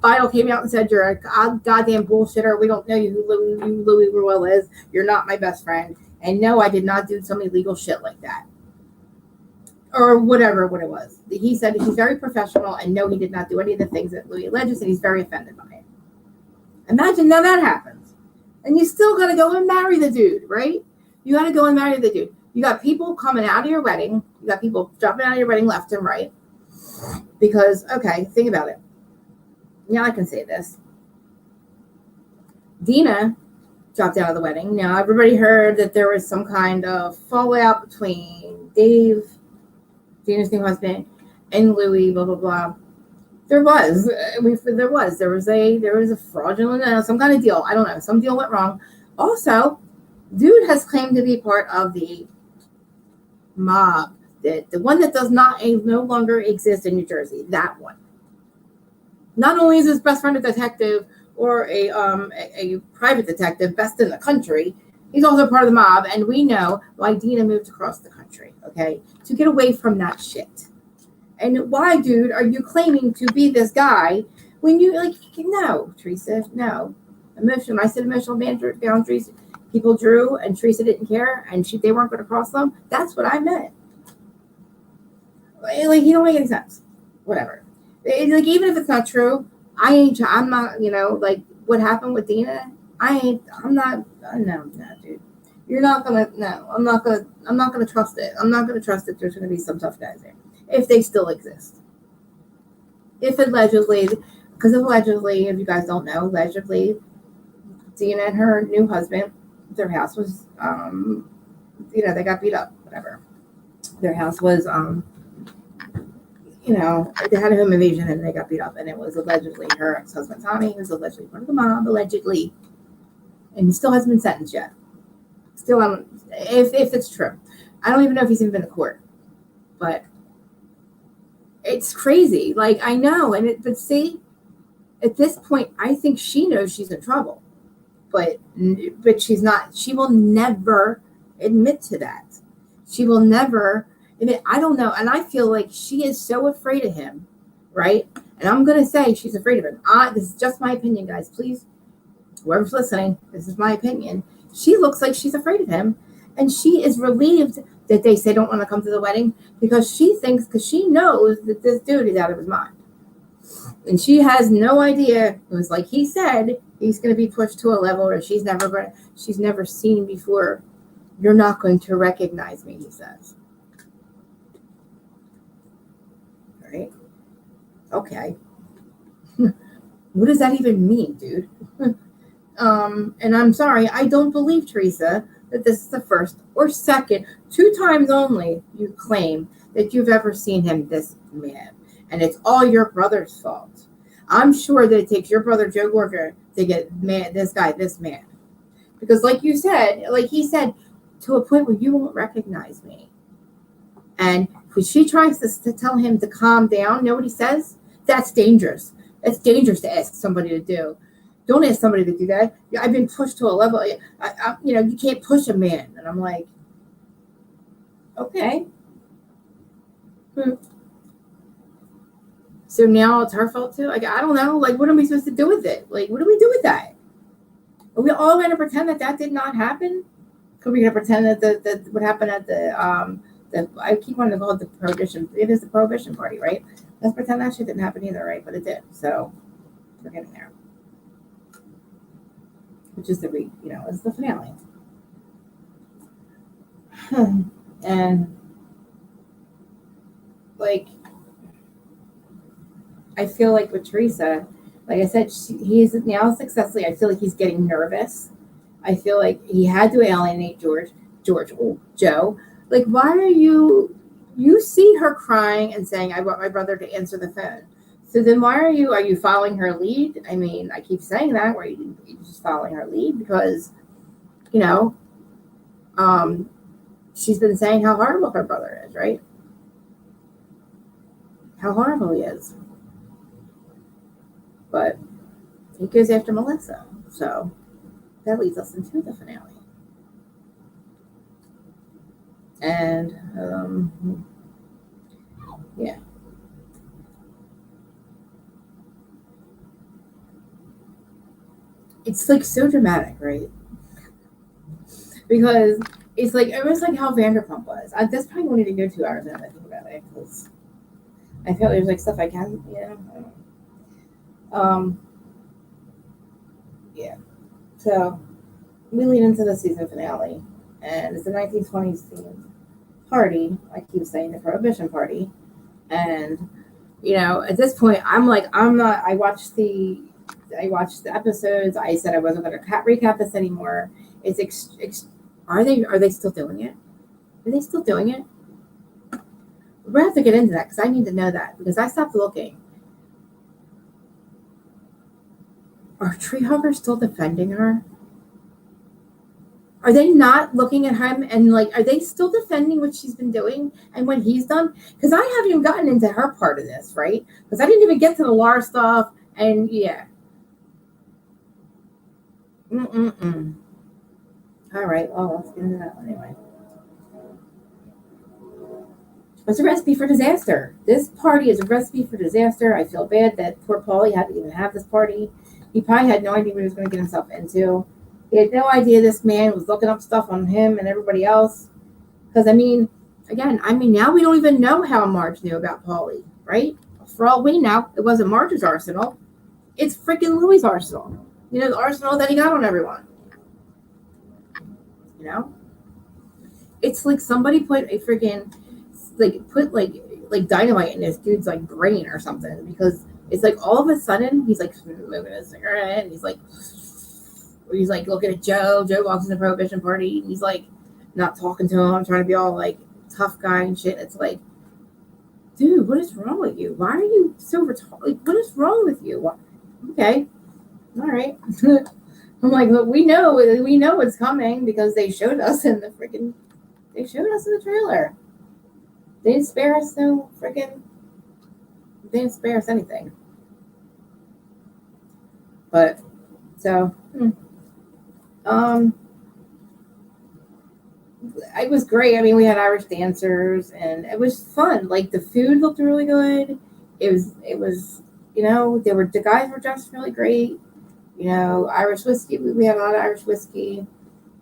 Bidel came out and said you're a goddamn bullshitter, we don't know you who Louis Ruel is. You're not my best friend. And no, I did not do some illegal shit like that. Or whatever what it was. He said he's very professional, and no, he did not do any of the things that Louis alleges, and he's very offended by it. Imagine now that happens. And you still got to go and marry the dude, right? You got to go and marry the dude. You got people coming out of your wedding. You got people dropping out of your wedding left and right. Because, okay, think about it. Now I can say this. Dina dropped out of the wedding. Now everybody heard that there was some kind of fallout between Dave, Dina's new husband, and Louis, blah, blah, blah. There was a fraudulent, some kind of deal. I don't know. Some deal went wrong. Also, dude has claimed to be part of the mob, The one that does not no longer exist in New Jersey, that one. Not only is his best friend a detective or a private detective, best in the country, he's also part of the mob, and we know why Dina moved across the country, okay, to get away from that shit. And why, dude, are you claiming to be this guy when you, like, no, Teresa, no. I said emotional boundaries, people drew, and Teresa didn't care, and they weren't going to cross them. That's what I meant. Like, he don't make any sense. Whatever. Like, even if it's not true, I'm not, like, what happened with Dina, no, dude. You're not gonna, no, I'm not gonna trust it. I'm not gonna trust that there's gonna be some tough guys there. If they still exist. If allegedly, because allegedly, if you guys don't know, allegedly, Dina and her new husband, their house was, they got beat up, whatever. Their house was, they had a home invasion and they got beat up, and it was allegedly her ex-husband Tommy, who's allegedly part of the mob, allegedly, and he still hasn't been sentenced yet. Still, if it's true, I don't even know if he's even been to court, but it's crazy. Like, I know, but see, at this point, I think she knows she's in trouble, but she's not. She will never admit to that. She will never. I don't know, and I feel like she is so afraid of him, right? And I'm gonna say she's afraid of him. This is just my opinion, guys. Please, whoever's listening, this is my opinion. She looks like she's afraid of him, and she is relieved that they say don't want to come to the wedding because she knows that this dude is out of his mind, and she has no idea. It was like he said, he's going to be pushed to a level where she's never seen before. You're not going to recognize me, he says. Right? Okay. What does that even mean, dude? And I'm sorry, I don't believe, Teresa, that this is the first or second, 2 times only you claim that you've ever seen him this mad. And it's all your brother's fault. I'm sure that it takes your brother, Joe Gorga, to get this guy this mad. Because like you said, like he said, to a point where you won't recognize me. And when she tries to tell him to calm down, you know what he says? That's dangerous. That's dangerous to ask somebody to do. Don't ask somebody to do that. I've been pushed to a level. You can't push a man. And I'm like, okay. So now it's her fault too? Like, I don't know. Like, what are we supposed to do with it? Like, what do we do with that? Are we all going to pretend that did not happen? Could we going to pretend that what happened at I keep wanting to call it the prohibition. It is the prohibition party, right? Let's pretend that shit didn't happen either, right? But it did. So we're getting there. Which is it's the finale. And like, I feel like with Teresa, like I said, he is now successfully. I feel like he's getting nervous. I feel like he had to alienate Joe. Like, why are you see her crying and saying, I want my brother to answer the phone. So then why are you following her lead? I mean, I keep saying that, where you just following her lead because, she's been saying how horrible her brother is, right? How horrible he is. But he goes after Melissa. So that leads us into the finale. And, yeah. It's like so dramatic, right? Because it's like almost like how Vanderpump was. This probably won't even go 2 hours now. I think about it because I feel there's like stuff I can, yeah. So we lead into the season finale, and it's the 1920s themed party. I keep saying the Prohibition party, and at this point, I'm not. I watched the episodes. I said I wasn't going to recap this anymore. It's are they still doing it? Are they still doing it? We're gonna have to get into that because I need to know that because I stopped looking. Are tree huggers still defending her? Are they not looking at him and like, are they still defending what she's been doing and what he's done? Because I haven't even gotten into her part of this, right? Because I didn't even get to the Laura stuff. And yeah. Mm-mm-mm. All right. Well, let's get into that one anyway. It's a recipe for disaster. This party is a recipe for disaster. I feel bad that poor Paulie had to even have this party. He probably had no idea what he was going to get himself into. He had no idea this man was looking up stuff on him and everybody else. Because, now we don't even know how Marge knew about Paulie, right? For all we know, it wasn't Marge's arsenal. It's freaking Louis' arsenal. You know, the arsenal that he got on everyone. You know? It's like somebody put a freaking, like dynamite in this dude's like brain or something, because it's like all of a sudden he's like moving his cigarette and he's like looking at Joe. Joe walks in the prohibition party and he's like not talking to him, trying to be all like tough guy and shit. It's like, dude, what is wrong with you? Why are you so retarded? Like, what is wrong with you? What? Okay, all right. I'm like, look, we know what's coming because they showed us in the trailer. They didn't spare us they didn't spare us anything. But so it was great. I mean, we had Irish dancers and it was fun. Like the food looked really good. It was the guys were dressed really great. Irish whiskey. We had a lot of Irish whiskey.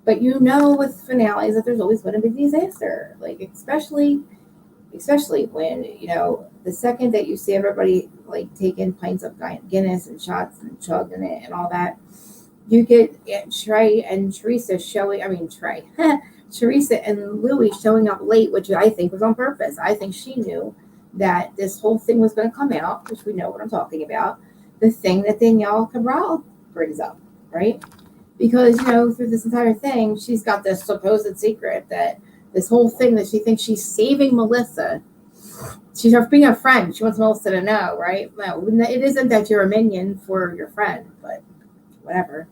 But with finales that there's always going to be disaster. Like especially when the second that you see everybody like taking pints of Guinness and shots and chugging it and all that, you get Trey and Teresa Teresa and Louis showing up late, which I think was on purpose. I think she knew that this whole thing was going to come out, which we know what I'm talking about. The thing that Danielle Cabral brings up, right? Because through this entire thing, she's got this supposed secret that. This whole thing that she thinks she's saving Melissa. She's being a friend. She wants Melissa to know, right? No, it isn't that you're a minion for your friend, but whatever.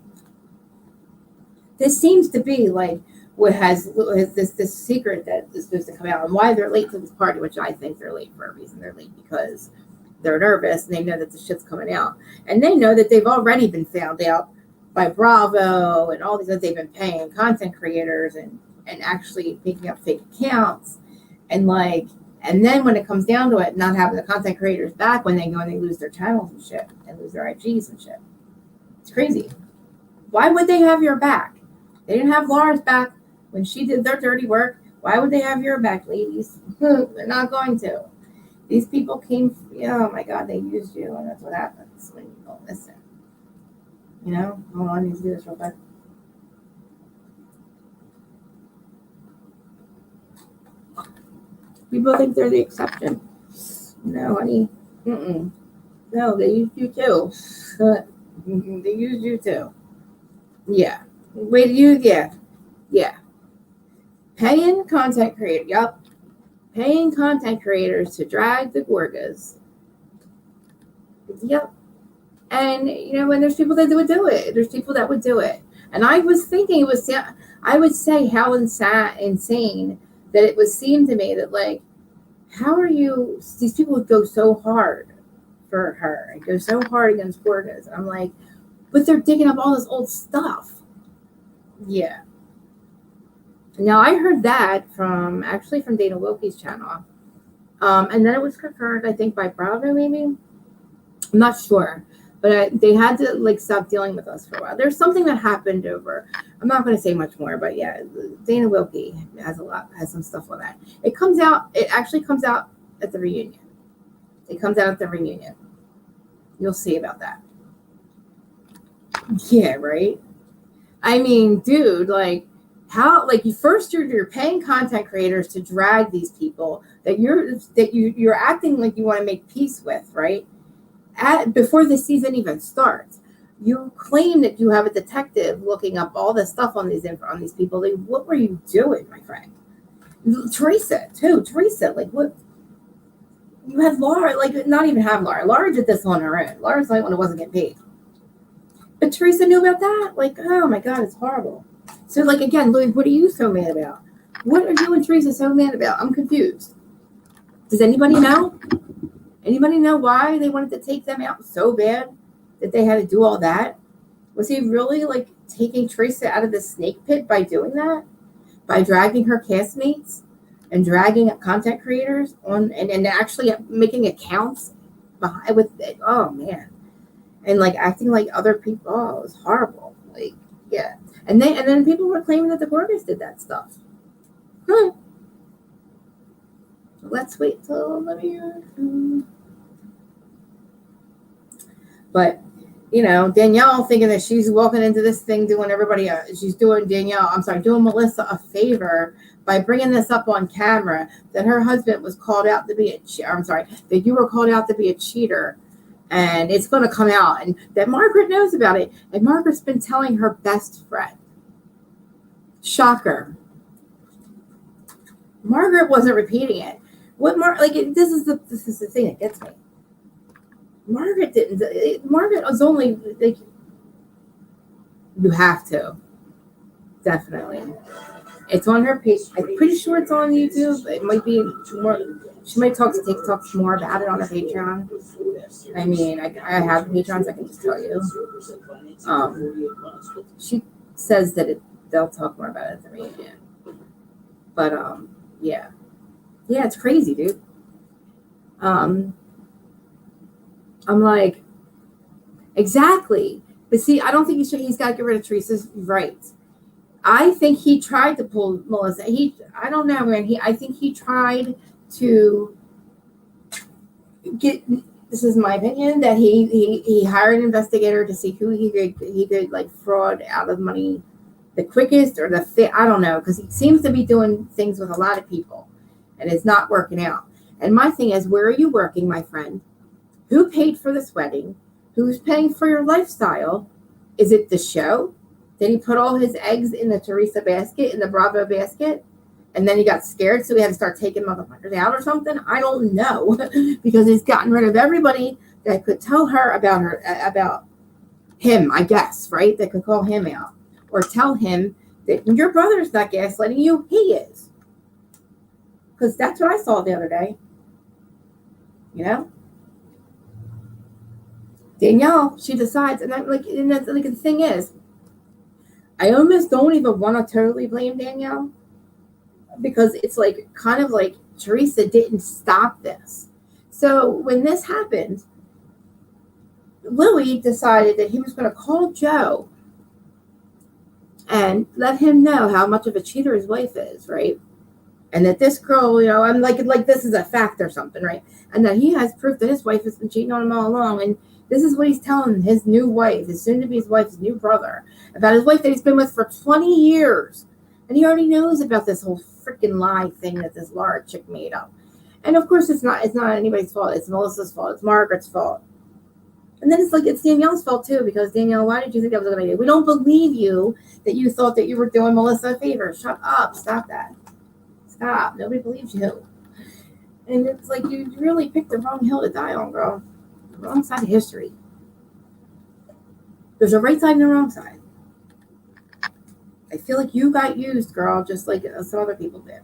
This seems to be like what has this secret that is supposed to come out, and why they're late to this party, which I think they're late for a reason. They're late because they're nervous and they know that the shit's coming out, and they know that they've already been found out by Bravo and all these that they've been paying content creators and actually picking up fake accounts and then when it comes down to it, not having the content creators back when they go and they lose their channels and shit and lose their IGs and shit. It's crazy. Why would they have your back? They didn't have Laura's back when she did their dirty work. Why would they have your back, ladies? They're not going to. These people came, oh my God, they used you, and that's what happens when you don't listen. Hold on, I need to do this real quick. People think they're the exception. No, honey. Mm-mm. No, they used you too. They used you too. Yeah. Wait, yeah. Paying content creators. Yup. Paying content creators to drag the Gorgas. Yep. And, when there's people that would do it. There's people that would do it. And I was thinking I would say how insane that it would seem to me that, like, how are these people would go so hard for her and go so hard against Gorgas. And I'm like, but they're digging up all this old stuff. Yeah. Now, I heard that from Dana Wilkie's channel. And then it was confirmed, I think, by Bravo, maybe. I'm not sure. But they had to stop dealing with us for a while. There's something that happened over. I'm not going to say much more, but yeah, Dana Wilkie has some stuff on that. It actually comes out at the reunion. It comes out at the reunion. You'll see about that. Yeah, right. I mean, dude, how you're paying content creators to drag these people that you're acting like you want to make peace with, right? Before the season even starts, you claim that you have a detective looking up all the stuff on these people. Like, what were you doing, my friend? Teresa, what? You had Laura, not even have Laura. Laura did this on her own. Laura's the one who wasn't getting paid. But Teresa knew about that. Oh my God, it's horrible. So, like, again, Louis, what are you so mad about? What are you and Teresa so mad about? I'm confused. Does anybody know? Anybody know why they wanted to take them out so bad that they had to do all that? Was he really, like, taking Teresa out of the snake pit by doing that? By dragging her castmates and dragging content creators on and actually making accounts behind with it? Oh, man. And, like, acting like other people. Oh, it was horrible. Like, yeah. And then people were claiming that the Gorgas did that stuff. Let's wait till the year. But, you know, Danielle thinking that she's walking into this thing doing doing Melissa a favor by bringing this up on camera, that her husband was called out to be that you were called out to be a cheater. And it's going to come out, and that Margaret knows about it. And Margaret's been telling her best friend. Shocker. Margaret wasn't repeating it. This is the thing that gets me. Margaret didn't. Margaret was only like, you have to. Definitely. It's on her page. I'm pretty sure it's on YouTube. It might be more. She might talk more about it on her Patreon. I mean, I have Patreons, I can just tell you. She says that they'll talk more about it than me. But yeah. Yeah, it's crazy, dude. I'm like, exactly. But see, I don't think he's got to get rid of Teresa's rights. I think he tried to pull Melissa. I don't know, man. I think he tried to get, this is my opinion, that he hired an investigator to see who he could like fraud out of money the quickest, or I don't know, because he seems to be doing things with a lot of people and it's not working out. And my thing is, where are you working, my friend? Who paid for this wedding? Who's paying for your lifestyle? Is it the show? Did he put all his eggs in the Teresa basket, in the Bravo basket? And then he got scared, so he had to start taking motherfuckers out or something? I don't know. Because he's gotten rid of everybody that could tell her about him, I guess, right? That could call him out. Or tell him that your brother's not gaslighting you, he is. Because that's what I saw the other day. You know? Danielle, she decides, and the thing is, I almost don't even want to totally blame Danielle, because it's like kind of like Teresa didn't stop this. So when this happened, Louis decided that he was going to call Joe and let him know how much of a cheater his wife is, right? And that this girl, you know, I'm like this is a fact or something, right? And that he has proof that his wife has been cheating on him all along. And this is what he's telling his new wife, his soon-to-be wife's new brother, about his wife that he's been with for 20 years. And he already knows about this whole freaking lie thing that this Laura chick made up. And of course, it's not anybody's fault. It's Melissa's fault. It's Margaret's fault. And then it's Danielle's fault too, because Danielle, why did you think that was a good idea? We don't believe you that you thought that you were doing Melissa a favor. Shut up. Stop that. Stop. Nobody believes you. And it's like, you really picked the wrong hill to die on, girl. The wrong side of history. There's a right side and a wrong side. I feel like you got used, girl, just like some other people did.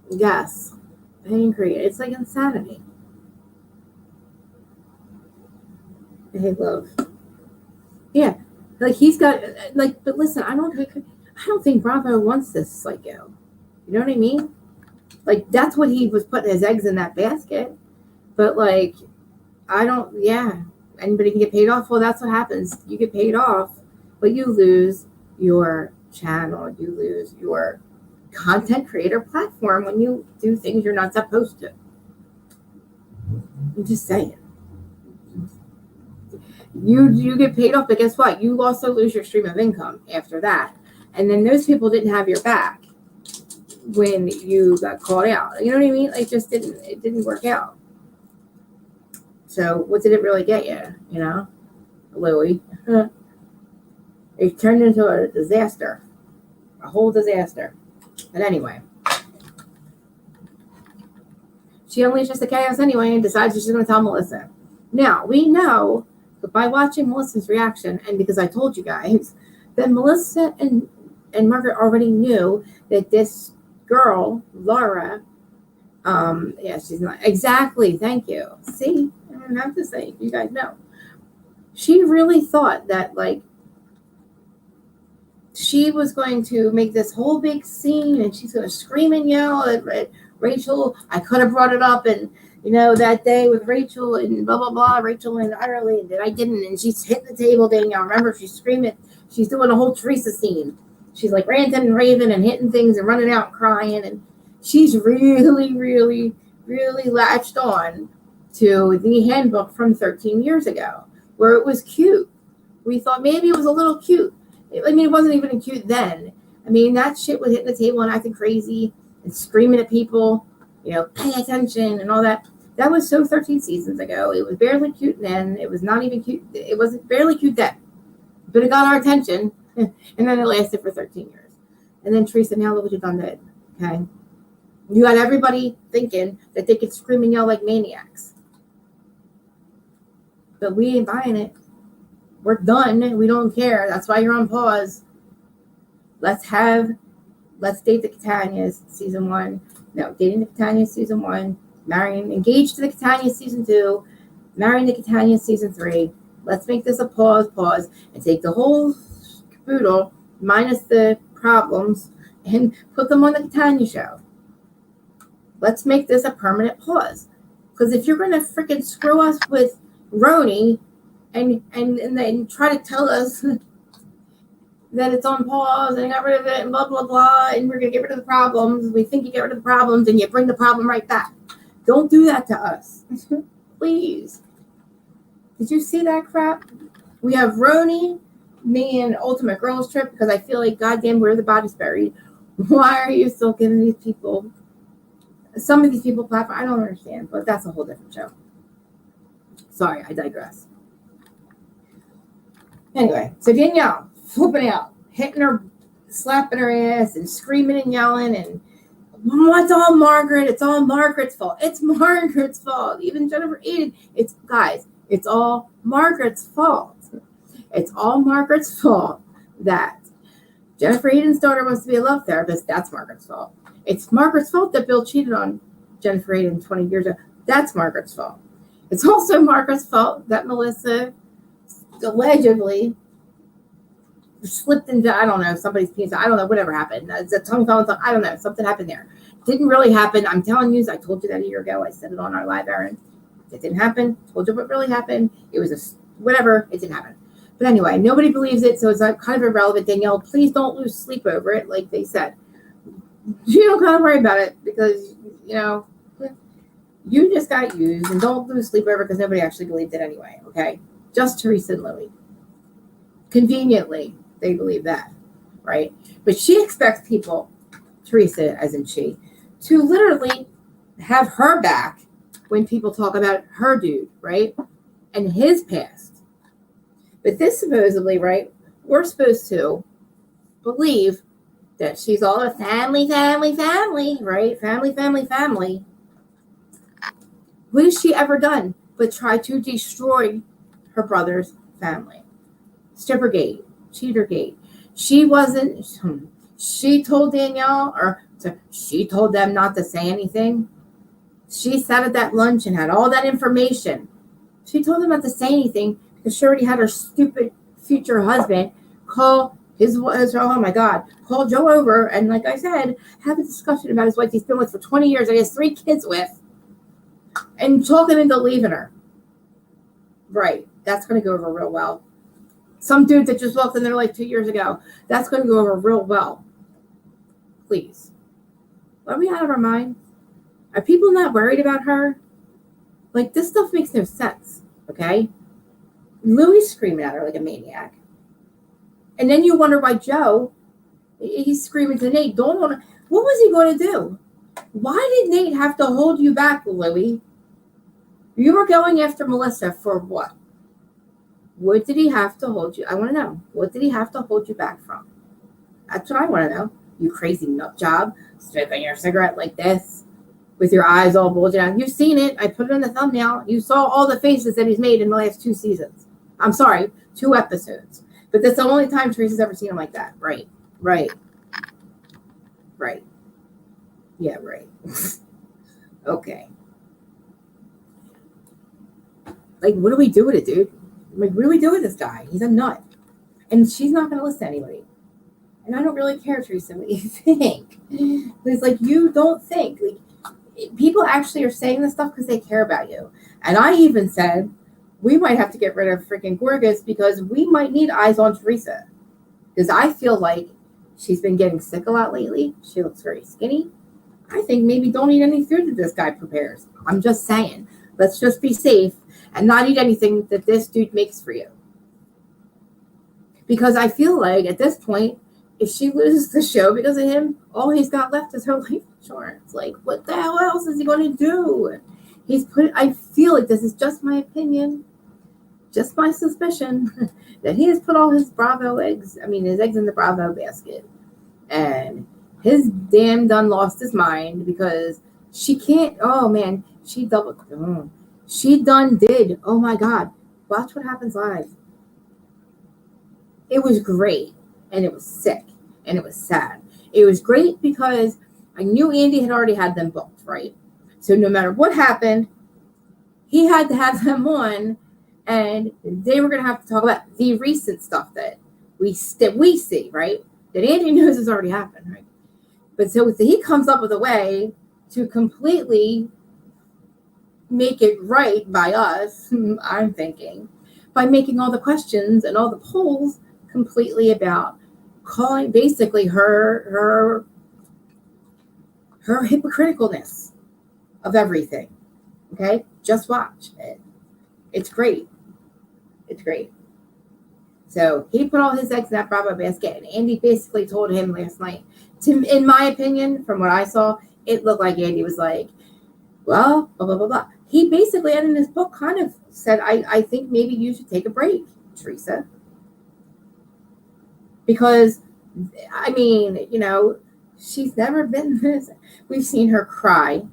Yes. Angry. It's like insanity. Hey, love. Yeah. Like, he's got, like, but listen, I don't think Bravo wants this psycho. You know what I mean? Like, that's what he was putting his eggs in that basket. But, like, anybody can get paid off. Well, that's what happens. You get paid off, but you lose your channel. You lose your content creator platform when you do things you're not supposed to. I'm just saying. You get paid off, but guess what? You also lose your stream of income after that. And then those people didn't have your back when you got called out. You know what I mean? Like, it didn't work out. So what did it really get you? You know, Louis? It turned into a disaster, a whole disaster. But anyway, she unleashes the chaos anyway and decides she's going to tell Melissa. Now we know, by watching Melissa's reaction, and because I told you guys Then Melissa and Margaret already knew that this girl, Laura, yeah, she's not exactly. Thank you. See, I don't have to say. You guys know. She really thought that like she was going to make this whole big scene, and she's going to scream and yell at Rachel. I could have brought it up, and that day with Rachel and blah blah blah. Rachel and Ireland, and I didn't. And she's hitting the table. Danielle, remember, she's screaming. She's doing a whole Teresa scene. She's like ranting and raving and hitting things and running out and crying, and she's really, really, really latched on to the handbook from 13 years ago, where it was cute. We thought maybe it was a little cute. I mean, it wasn't even cute then. I mean, that shit was hitting the table and acting crazy and screaming at people, pay attention and all that. That was so 13 seasons ago. It was barely cute then. It was not even cute. It wasn't barely cute then. But it got our attention, and then it lasted for 13 years. And then Teresa, now look what you've done to it, okay? You got everybody thinking that they could scream and yell like maniacs. But we ain't buying it. We're done. We don't care. That's why you're on pause. Let's date the Catanias season 1. No, dating the Catanias season 1. Engaged to the Catanias season 2. Marrying the Catanias season 3. Let's make this a pause, and take the whole caboodle minus the problems and put them on the Catania show. Let's make this a permanent pause. Because if you're going to freaking screw us with RHONJ and then try to tell us that it's on pause and got rid of it and blah, blah, blah, and we're going to get rid of the problems. We think you get rid of the problems and you bring the problem right back. Don't do that to us. Please. Did you see that crap? We have RHONJ, me, and Ultimate Girls Trip because I feel like, goddamn, where the body's buried. Why are you still giving these people, some of these people, platform? I don't understand, but that's a whole different show. Sorry, I digress. Anyway, so Danielle flipping out, hitting her, slapping her ass, and screaming and yelling, and it's all Margaret. It's all Margaret's fault. It's Margaret's fault. Even Jennifer Aiden. It's all Margaret's fault. It's all Margaret's fault that Jennifer Aiden's daughter wants to be a love therapist. That's Margaret's fault. It's Margaret's fault that Bill cheated on Jennifer Aiden 20 years ago. That's Margaret's fault. It's also Margaret's fault that Melissa allegedly slipped into, I don't know, somebody's penis. I don't know, whatever happened. It's a tongue. I don't know. Something happened there. Didn't really happen. I'm telling you, I told you that a year ago. I said it on our live, Aaron. It didn't happen. Told you what really happened. It was whatever. It didn't happen. But anyway, nobody believes it, so it's kind of irrelevant. Danielle, please don't lose sleep over it, like they said. You don't gotta worry about it because, you just got used, and don't lose sleep over it because nobody actually believed it anyway, okay? Just Teresa and Louie. Conveniently, they believe that, right? But she expects people, Teresa, as in she, to literally have her back when people talk about her dude, right? And his past. But this supposedly, right, we're supposed to believe that she's all a family, right? Family. What has she ever done but try to destroy her brother's family? Strippergate, Cheatergate. She told Danielle, she told them not to say anything. She sat at that lunch and had all that information. She told them not to say anything because she already had her stupid future husband call call Joe over and, like I said, have a discussion about his wife he's been with for 20 years and he has 3 kids with, and talk him into leaving her. Right. That's going to go over real well. Some dude that just walked in there like 2 years ago, that's going to go over real well. Please. Are we out of our mind? Are people not worried about her? Like, this stuff makes no sense, okay? Louie's screaming at her like a maniac. And then you wonder why Joe, he's screaming to Nate, what was he going to do? Why did Nate have to hold you back, Louie? You were going after Melissa for what? What did he have to hold you? I want to know. What did he have to hold you back from? That's what I want to know. You crazy nut job, smoking your cigarette like this, with your eyes all bulging out. You've seen it. I put it in the thumbnail. You saw all the faces that he's made in the last 2 seasons. I'm sorry, 2 episodes. But that's the only time Teresa's ever seen him like that. Right. Yeah, right. Okay. Like, what do we do with it, dude? Like, what do we do with this guy? He's a nut. And she's not going to listen to anybody. And I don't really care, Teresa, what you think. It's like, you don't think. Like, people actually are saying this stuff because they care about you. And I even said, we might have to get rid of freaking Gorgas because we might need eyes on Teresa. Because I feel like she's been getting sick a lot lately. She looks very skinny. I think maybe don't eat any food that this guy prepares. I'm just saying. Let's just be safe and not eat anything that this dude makes for you. Because I feel like at this point, if she loses the show because of him, all he's got left is her life insurance. Like, what the hell else is he going to do? I feel like this is just my opinion, just my suspicion, that he has put all his his eggs in the Bravo basket. And his damn done lost his mind because she can't, she done did. Oh my God. Watch what happens live. It was great. And it was sick. And it was sad. It was great because I knew Andy had already had them booked, right? So no matter what happened, he had to have them on, and they were going to have to talk about the recent stuff that we see, right? That Andy knows has already happened, right? But so he comes up with a way to completely make it right by us, I'm thinking, by making all the questions and all the polls completely about calling basically her hypocriticalness of everything. Okay? Just watch it. It's great. It's great. So he put all his eggs in that Bravo basket, and Andy basically told him last night, in my opinion, from what I saw, it looked like Andy was like, well, blah, blah, blah, blah. He basically, in his book, kind of said, I think maybe you should take a break, Teresa. Because, she's never been this. We've seen her cry.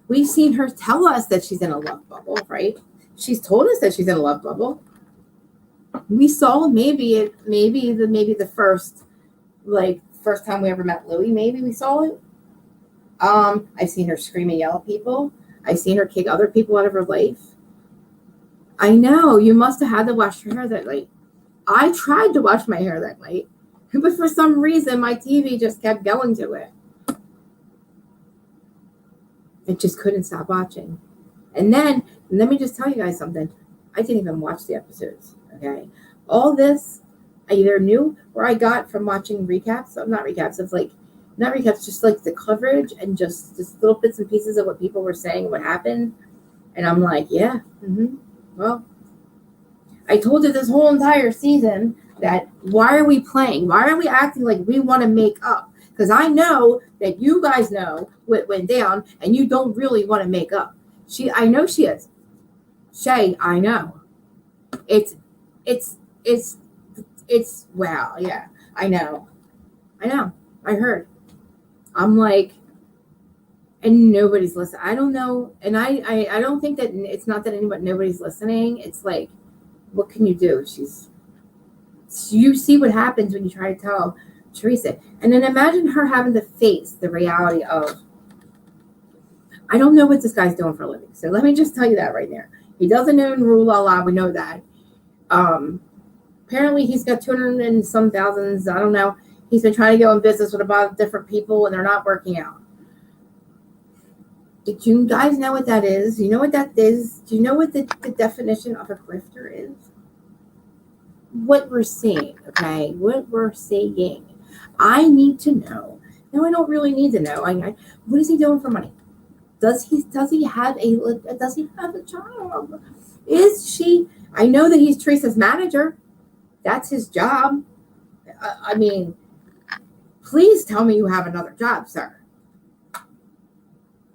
We've seen her tell us that she's in a love bubble, right? She's told us that she's in a love bubble. We saw maybe the first time we ever met Louie, maybe we saw it. I've seen her scream and yell at people. I've seen her kick other people out of her life. I know, you must have had to wash your hair that night. I tried to wash my hair that night, but for some reason, my TV just kept going to it. I just couldn't stop watching. And then, let me just tell you guys something. I didn't even watch the episodes, okay? All this, I either knew or I got from watching recaps. Not recaps, just like the coverage and just little bits and pieces of what people were saying, what happened. And I'm like, yeah, well, I told you this whole entire season that why are we playing? Why are we acting like we want to make up? Because I know that you guys know what went down and you don't really want to make up. I know she is. Shay, I know. It's wow, yeah. I know. I heard. I'm like, and nobody's listening. I don't know. And I don't think that it's not that nobody's listening. It's like, what can you do? You see what happens when you try to tell Teresa. And then imagine her having to face the reality of, I don't know what this guy's doing for a living. So let me just tell you that right there. He doesn't own Rule La La. We know that. Apparently he's got 200 and some thousands. I don't know. He's been trying to go in business with a lot of different people and they're not working out. Did you guys know what that is? Do you know what that is? Do you know what the definition of a grifter is? What we're seeing, okay? What we're seeing. I need to know. No, I don't really need to know. What is he doing for money? Does he have a job? Is she? I know that he's Teresa's manager. That's his job. Please tell me you have another job, sir.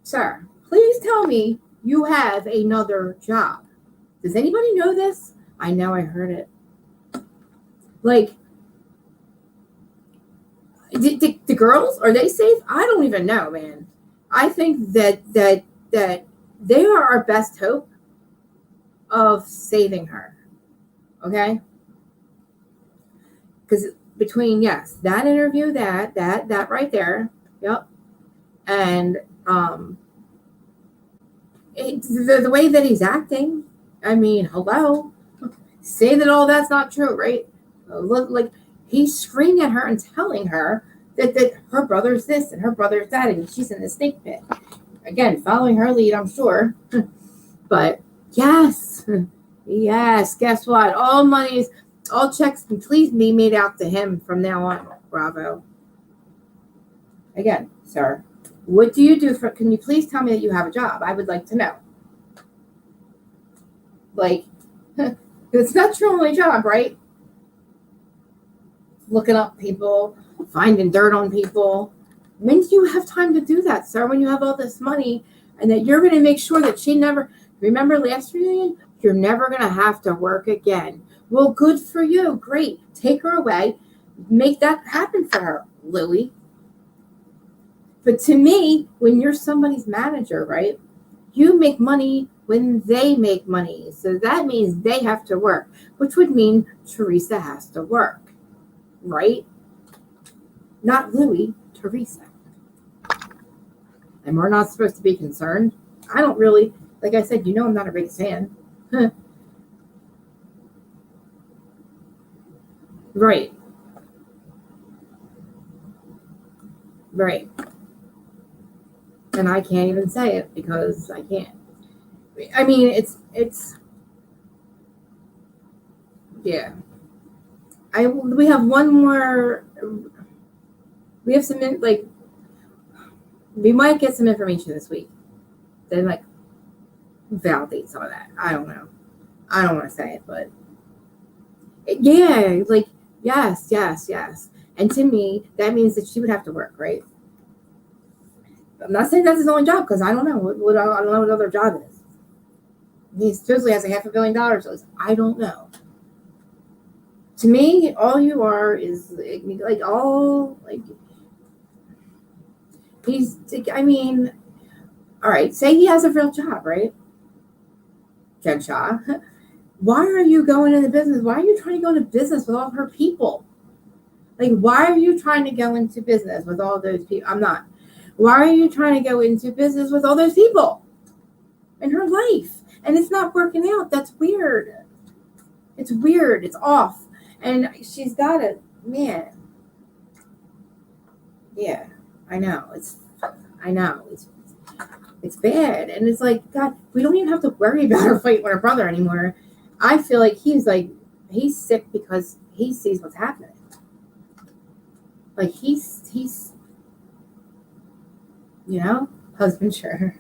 Sir, please tell me you have another job. Does anybody know this? I know I heard it. Like, the girls, are they safe? I don't even know, man. I think that they are our best hope of saving her. Okay? because between, yes, that interview, that right there, yep, and the way that he's acting, I mean, hello, say that all that's not true, right? Look, like he's screaming at her and telling her that her brother's this and her brother's that, and she's in the snake pit. Again, following her lead, I'm sure. But yes, guess what? All checks can please be made out to him from now on. Bravo. Again, sir, what do you do can you please tell me that you have a job? I would like to know. Like, it's not your only job, right? Looking up people, finding dirt on people. When do you have time to do that, sir? When you have all this money and that you're going to make sure that she never, remember last reunion, you're never going to have to work again. Well, good for you. Great. Take her away. Make that happen for her, Louie. But to me, when you're somebody's manager, right, you make money when they make money. So that means they have to work, which would mean Teresa has to work, right? Not Louie, Teresa. And we're not supposed to be concerned. I don't really, like I said, I'm not a big fan. Right. Right. And I can't even say it because I can't. I mean, it's yeah. We have one more. We have some we might get some information this week. Then validate some of that. I don't know. I don't want to say it, but yeah, yes. And to me, that means that she would have to work, right? I'm not saying that's his only job because I don't know what I don't know what other job is. He supposedly has $500 million. So I don't know. To me, all you are is he's. I mean, all right. Say he has a real job, right? Jen Shaw. Why are you going into business? Why are you trying to go into business with all her people? Why are you trying to go into business with all those people? I'm not. Why are you trying to go into business with all those people in her life? And it's not working out. That's weird. It's weird. It's off. And she's got it. Man. Yeah, I know. It's bad. And it's like, God, we don't even have to worry about her fighting with her brother anymore. I feel like he's sick because he sees what's happening. He's husband, sure.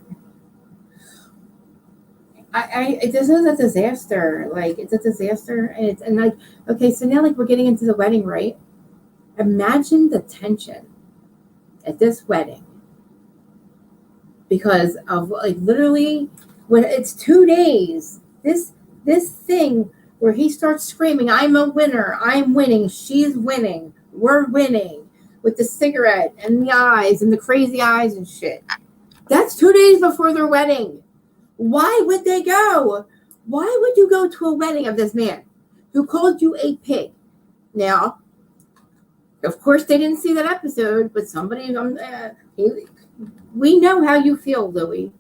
This is a disaster. It's a disaster, and okay, so now we're getting into the wedding, right? Imagine the tension at this wedding because of literally when it's 2 days. This thing where he starts screaming, "I'm a winner! I'm winning! She's winning! We're winning!" With the cigarette and the eyes and the crazy eyes and shit. That's 2 days before their wedding. Why would they go? Why would you go to a wedding of this man who called you a pig? Now, of course, they didn't see that episode, but somebody, we know how you feel, Louie.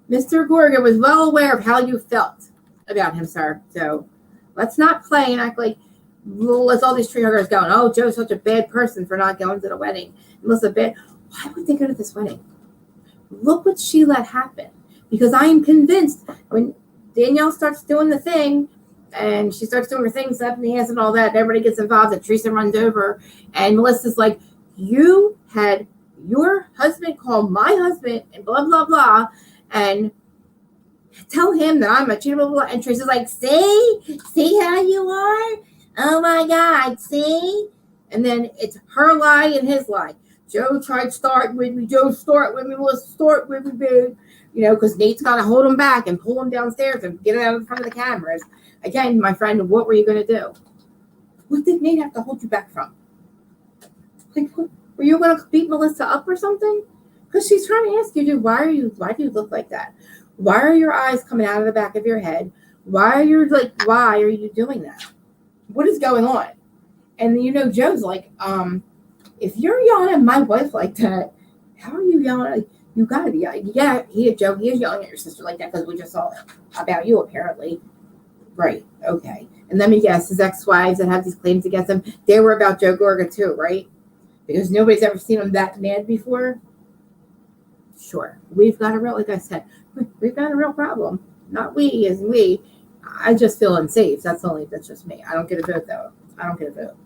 Mr. Gorga was well aware of how you felt about him, sir. So let's not play and act like let's all these tree huggers going, oh, Joe's such a bad person for not going to the wedding. Why would they go to this wedding? Look what she let happen. Because I am convinced when Danielle starts doing the thing and she starts doing her things up in the ass and all that, and everybody gets involved, and Teresa runs over, and Melissa's like, you had your husband call my husband and blah, blah, blah, and tell him that I'm a cheater, blah, blah, blah. And Teresa's like, see how you are? Oh my God, see? And then it's her lie and his lie. Joe tried starting with me. Joe start with me. Melissa start with me, babe. Because Nate's got to hold him back and pull him downstairs and get it out in front of the cameras. Again, my friend, what were you going to do? What did Nate have to hold you back from? Were you going to beat Melissa up or something? Because she's trying to ask you, dude, why do you look like that? Why are your eyes coming out of the back of your head? Why are you doing that? What is going on? And Joe's like, if you're yelling at my wife like that, how are you yelling? You gotta be yelling. Yeah, he is yelling at your sister like that because we just saw about you apparently. Right. Okay. And let me guess, his ex-wives that have these claims against him, they were about Joe Gorga too, right? Because nobody's ever seen him that mad before. Sure. We've got a real, like I said, we've got a real problem. Not we as we. I just feel unsafe. That's just me. I don't get a vote though. I don't get a vote.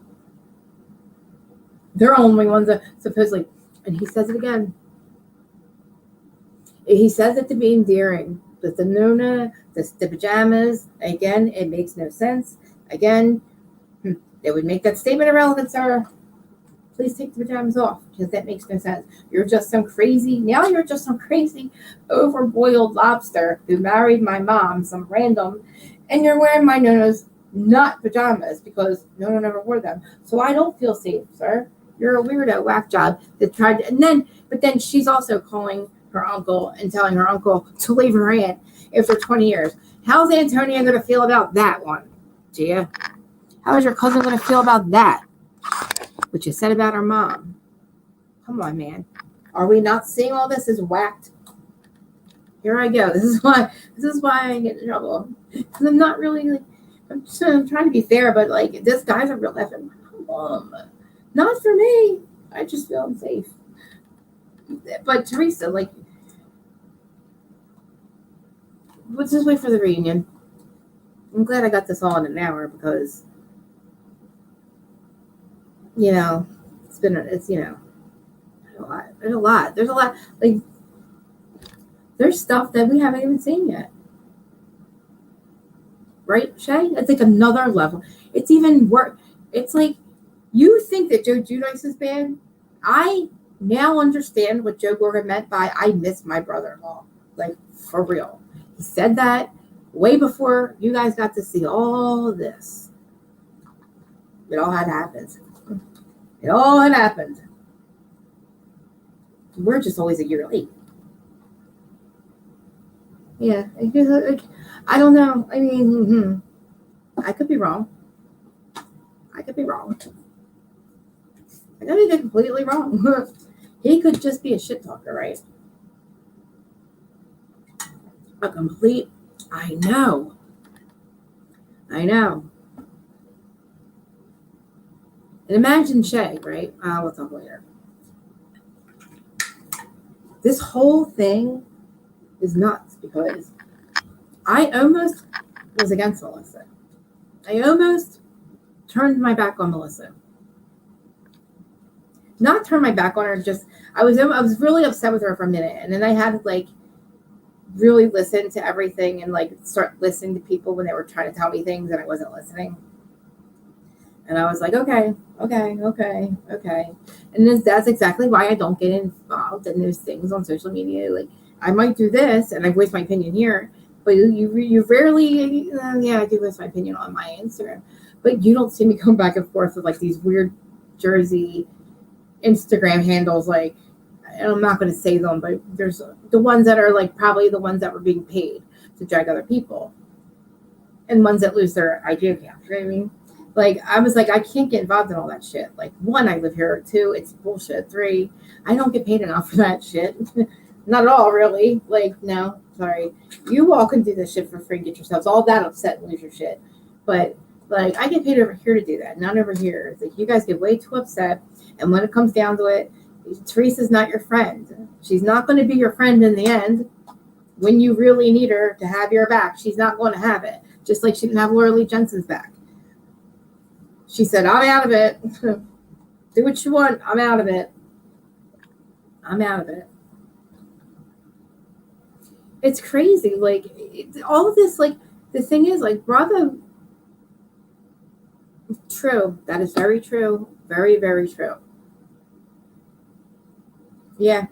They're only ones that supposedly, and he says it again. He says it to be endearing. But the Nona, the pajamas, again, it makes no sense. Again, they would make that statement irrelevant, sir. Please take the pajamas off because that makes no sense. You're just some crazy, overboiled lobster who married my mom, some random, and you're wearing my Nona's not pajamas because Nona never wore them. So I don't feel safe, sir. You're a weirdo, whack job that tried to, but then she's also calling her uncle and telling her uncle to leave her aunt after 20 years. How's Antonia going to feel about that one, Gia? How is your cousin going to feel about that? What you said about her mom. Come on, man. Are we not seeing all this as whacked? Here I go. This is why I get in trouble. Because I'm not really, I'm trying to be fair, but this guy's a real effing problem. Not for me. I just feel unsafe. But Teresa, let's just wait for the reunion. I'm glad I got this all in an hour because, it's there's a lot. There's a lot. There's stuff that we haven't even seen yet. Right, Shay? It's another level. It's even worse. It's you think that Joe Giudice is bad. I now understand what Joe Gorga meant by I miss my brother-in-law. For real. He said that way before you guys got to see all this. It all had happened. It all had happened. We're just always a year late. Yeah. I don't know. I mean, I could be wrong. I could be completely wrong. He could just be a shit talker, right? A complete, I know. And imagine Shay, right? We'll talk later. This whole thing is nuts because I almost was against Melissa. I almost turned my back on Melissa. Not turn my back on her, just I was really upset with her for a minute, and then I had to really listen to everything and start listening to people when they were trying to tell me things and I wasn't listening. And I was like, okay. And that's exactly why I don't get involved in those things on social media. I might do this and I voice my opinion here, but you rarely, I do voice my opinion on my Instagram, but you don't see me going back and forth with these weird Jersey Instagram handles. And I'm not going to say them, but there's the ones that are probably the ones that were being paid to drag other people and ones that lose their IG account. You know what I mean? I was I can't get involved in all that shit. One, I live here. 2, it's bullshit. 3, I don't get paid enough for that shit. Not at all, really. No, sorry. You all can do this shit for free and get yourselves all that upset and lose your shit. But, I get paid over here to do that, not over here. It's you guys get way too upset. And when it comes down to it, Teresa's not your friend. She's not going to be your friend in the end. When you really need her to have your back, she's not going to have it. Just like she didn't have Laura Lee Jensen's back. She said, I'm out of it. Do what you want. I'm out of it. It's crazy. All of this, the thing is, brother, true. That is very true. Very, very true. Yeah.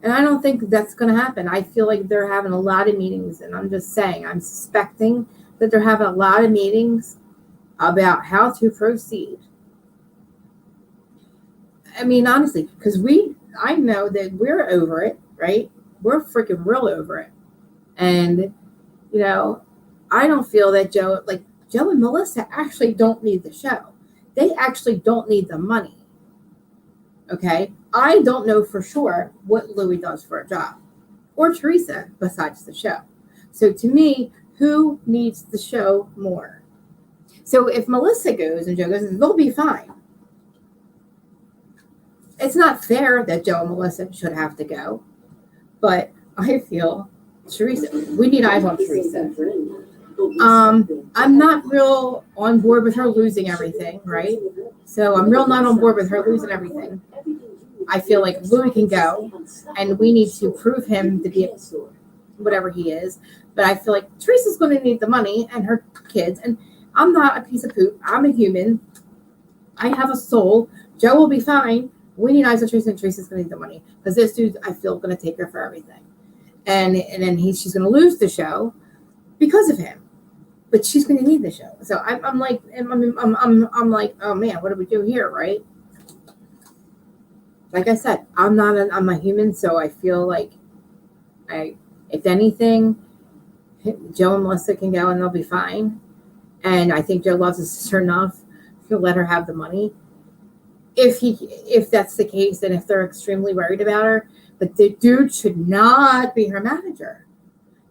And I don't think that's going to happen. I feel they're having a lot of meetings, and I'm just saying, I'm suspecting that they're having a lot of meetings about how to proceed. I mean, honestly, because I know that we're over it, right? We're freaking real over it. And, I don't feel that Joe and Melissa actually don't need the show. they actually don't need the money. Okay? I don't know for sure what Louis does for a job, or Teresa, besides the show. So to me, who needs the show more? So if Melissa goes and Joe goes, they'll be fine. It's not fair that Joe and Melissa should have to go, but I feel Teresa, we need eyes on Teresa. I'm not real on board with her losing everything, right? So I'm real not on board with her losing everything. I feel like Louis can go, and we need to prove him to be whatever he is. But I feel like Teresa's going to need the money and her kids. And I'm not a piece of poop. I'm a human. I have a soul. Joe will be fine. We need eyes on Teresa, and Teresa's going to need the money. Because this dude, I feel, going to take her for everything. And then she's going to lose the show because of him. But she's going to need the show. So I'm like, oh man, what do we do here, right? Like I said, I'm a human, so I feel like if anything, Joe and Melissa can go and they'll be fine. And I think Joe loves his sister enough to let her have the money. If that's the case, and if they're extremely worried about her, but the dude should not be her manager.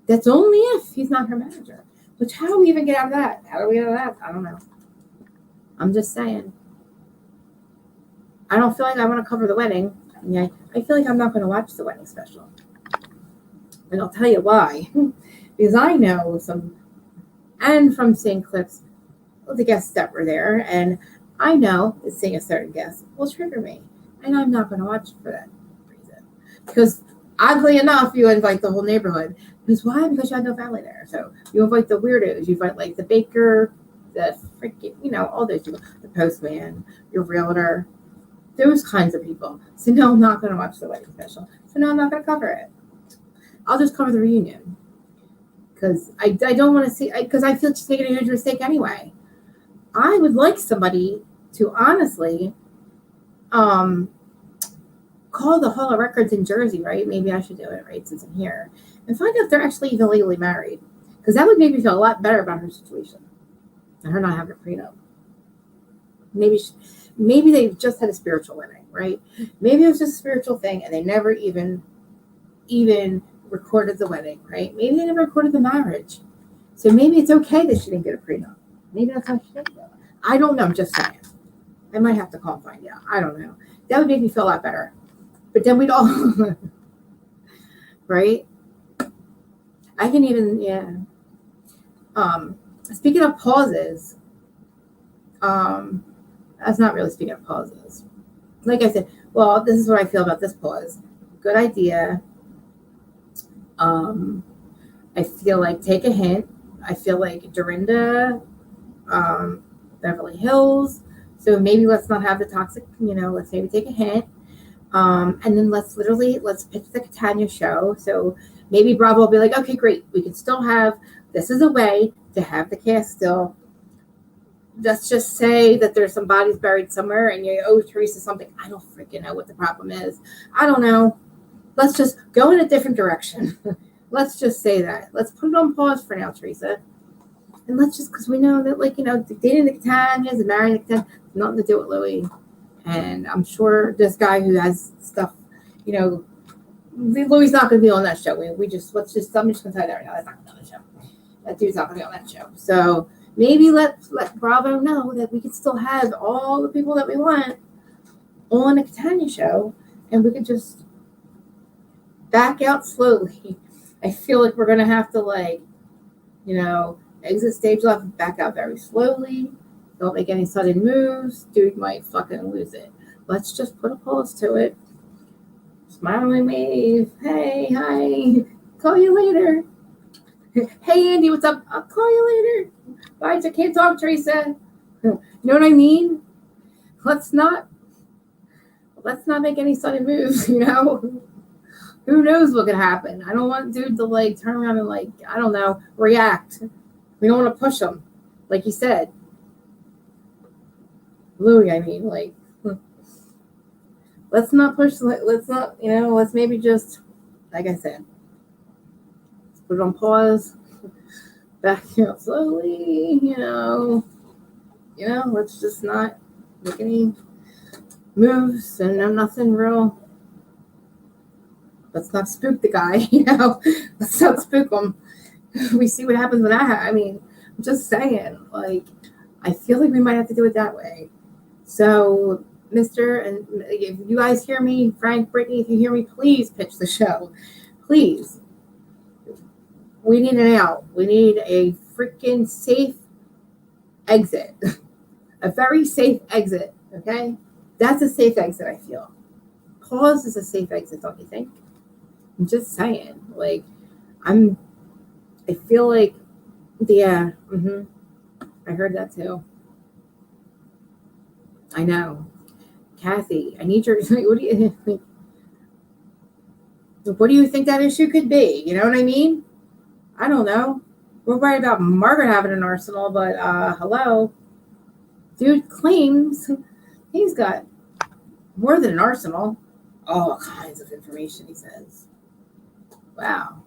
That's only if he's not her manager. Which, how do we even get out of that? How do we get out of that? I don't know. I'm just saying. I don't feel like I want to cover the wedding. Yeah, I feel like I'm not going to watch the wedding special. And I'll tell you why. Because I know some, and from seeing clips of the guests that were there, and I know that seeing a certain guest will trigger me. And I'm not going to watch it for that reason. Because oddly enough, you invite the whole neighborhood. Because why? Because you had no family there. So you invite the weirdos. You invite like the baker, the freaking, all those people, the postman, your realtor, those kinds of people. So no, I'm not going to watch the wedding special. So no, I'm not going to cover it. I'll just cover the reunion. Because I don't want to see, because I feel just making a huge mistake anyway. I would like somebody to honestly call the Hall of Records in Jersey, right? Maybe I should do it, right, since I'm here. And find out if they're actually even legally married. Because that would make me feel a lot better about her situation. And her not having a prenup. Maybe they just had a spiritual wedding, right? Maybe it was just a spiritual thing and they never even recorded the wedding, right? Maybe they never recorded the marriage. So maybe it's okay that she didn't get a prenup. Maybe that's how she did it. I don't know. I'm just saying. I might have to call and find out. I don't know. That would make me feel a lot better. But then we'd all, right? I can even, yeah. Speaking of pauses, that's not really speaking of pauses. Like I said, well, this is what I feel about this pause. Good idea. I feel like take a hint. I feel like Dorinda, Beverly Hills. So maybe let's not have the toxic, let's maybe take a hint. And then let's pitch the Catania show. So maybe Bravo will be like, okay, great. We can still have, this is a way to have the cast still. Let's just say that there's some bodies buried somewhere and you owe Teresa something. I don't freaking know what the problem is. I don't know. Let's just go in a different direction. Let's just say that. Let's put it on pause for now, Teresa. And let's just, because we know that, dating the Catanias and marrying the Catanias, nothing to do with Louis. And I'm sure this guy who has stuff, Louis not going to be on that show. I'm just going to tell you that right now. That's not going to be on the show. That dude's not going to be on that show. So maybe let Bravo know that we can still have all the people that we want on a Catania show, and we could just back out slowly. I feel like we're going to have to, exit stage left, back out very slowly. Don't make any sudden moves. Dude might fucking lose it. Let's just put a pause to it. Smile and wave. Hey, hi. Call you later. Hey, Andy, what's up? I'll call you later. Bye. I can't talk, Teresa. You know what I mean? Let's not make any sudden moves, Who knows what could happen? I don't want dude to, turn around and, I don't know, react. We don't want to push him, like you said. Louis, I mean, let's not push, let's not, let's maybe just, like I said, let's put it on pause, back out slowly, let's just not make any moves, and nothing real. Let's not spook the guy, Let's not spook him. We see what happens when that happens. I mean, I'm just saying, like, I feel like we might have to do it that way. So, Mr. and if you guys hear me, Frank, Brittany, if you hear me, please pitch the show. Please. We need an out. We need a freaking safe exit. A very safe exit, okay? That's a safe exit, I feel. Pause is a safe exit, don't you think? I'm just saying. Like, I feel like, yeah, I heard that too. I know. Kathy, I need your, what do you think that issue could be? You know what I mean? I don't know. We're worried about Margaret having an arsenal, but hello. Dude claims he's got more than an arsenal. All kinds of information, he says. Wow.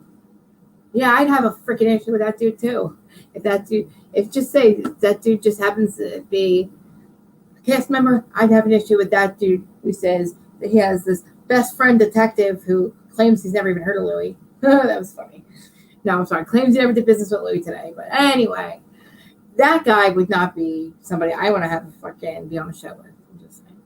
Yeah, I'd have a freaking issue with that dude too. If just say that dude just happens to be a cast member, I'd have an issue with that dude who says that he has this best friend detective who claims he's never even heard of Louis. That was funny. No, I'm sorry. Claims he never did business with Louis today. But anyway, that guy would not be somebody I want to have a fucking be on the show with. I'm just saying.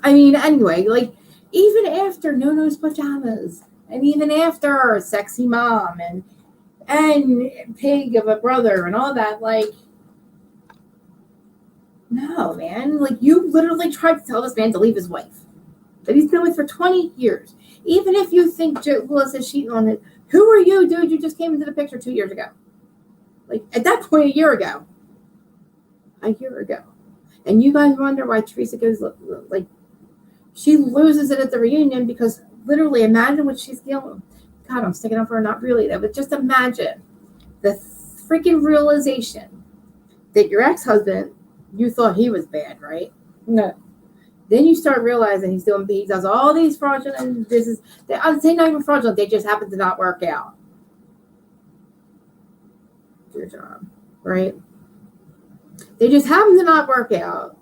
I mean, anyway, like, even after No Nose Pajamas, and even after Sexy Mom and Pig of a Brother and all that, like, no, man. Like, you literally tried to tell this man to leave his wife that he's been with for 20 years. Even if you think Willis is cheating on it, who are you, dude? You just came into the picture 2 years ago. Like, at that point, a year ago. And you guys wonder why Teresa goes, like, she loses it at the reunion because literally imagine what she's dealing with. God, I'm sticking up for her, not really, though, but just imagine the freaking realization that your ex-husband, you thought he was bad, right? No. Then you start realizing he does all these fraudulent business. I'd say not even fraudulent. They just happen to not work out. Your job, right? They just happen to not work out.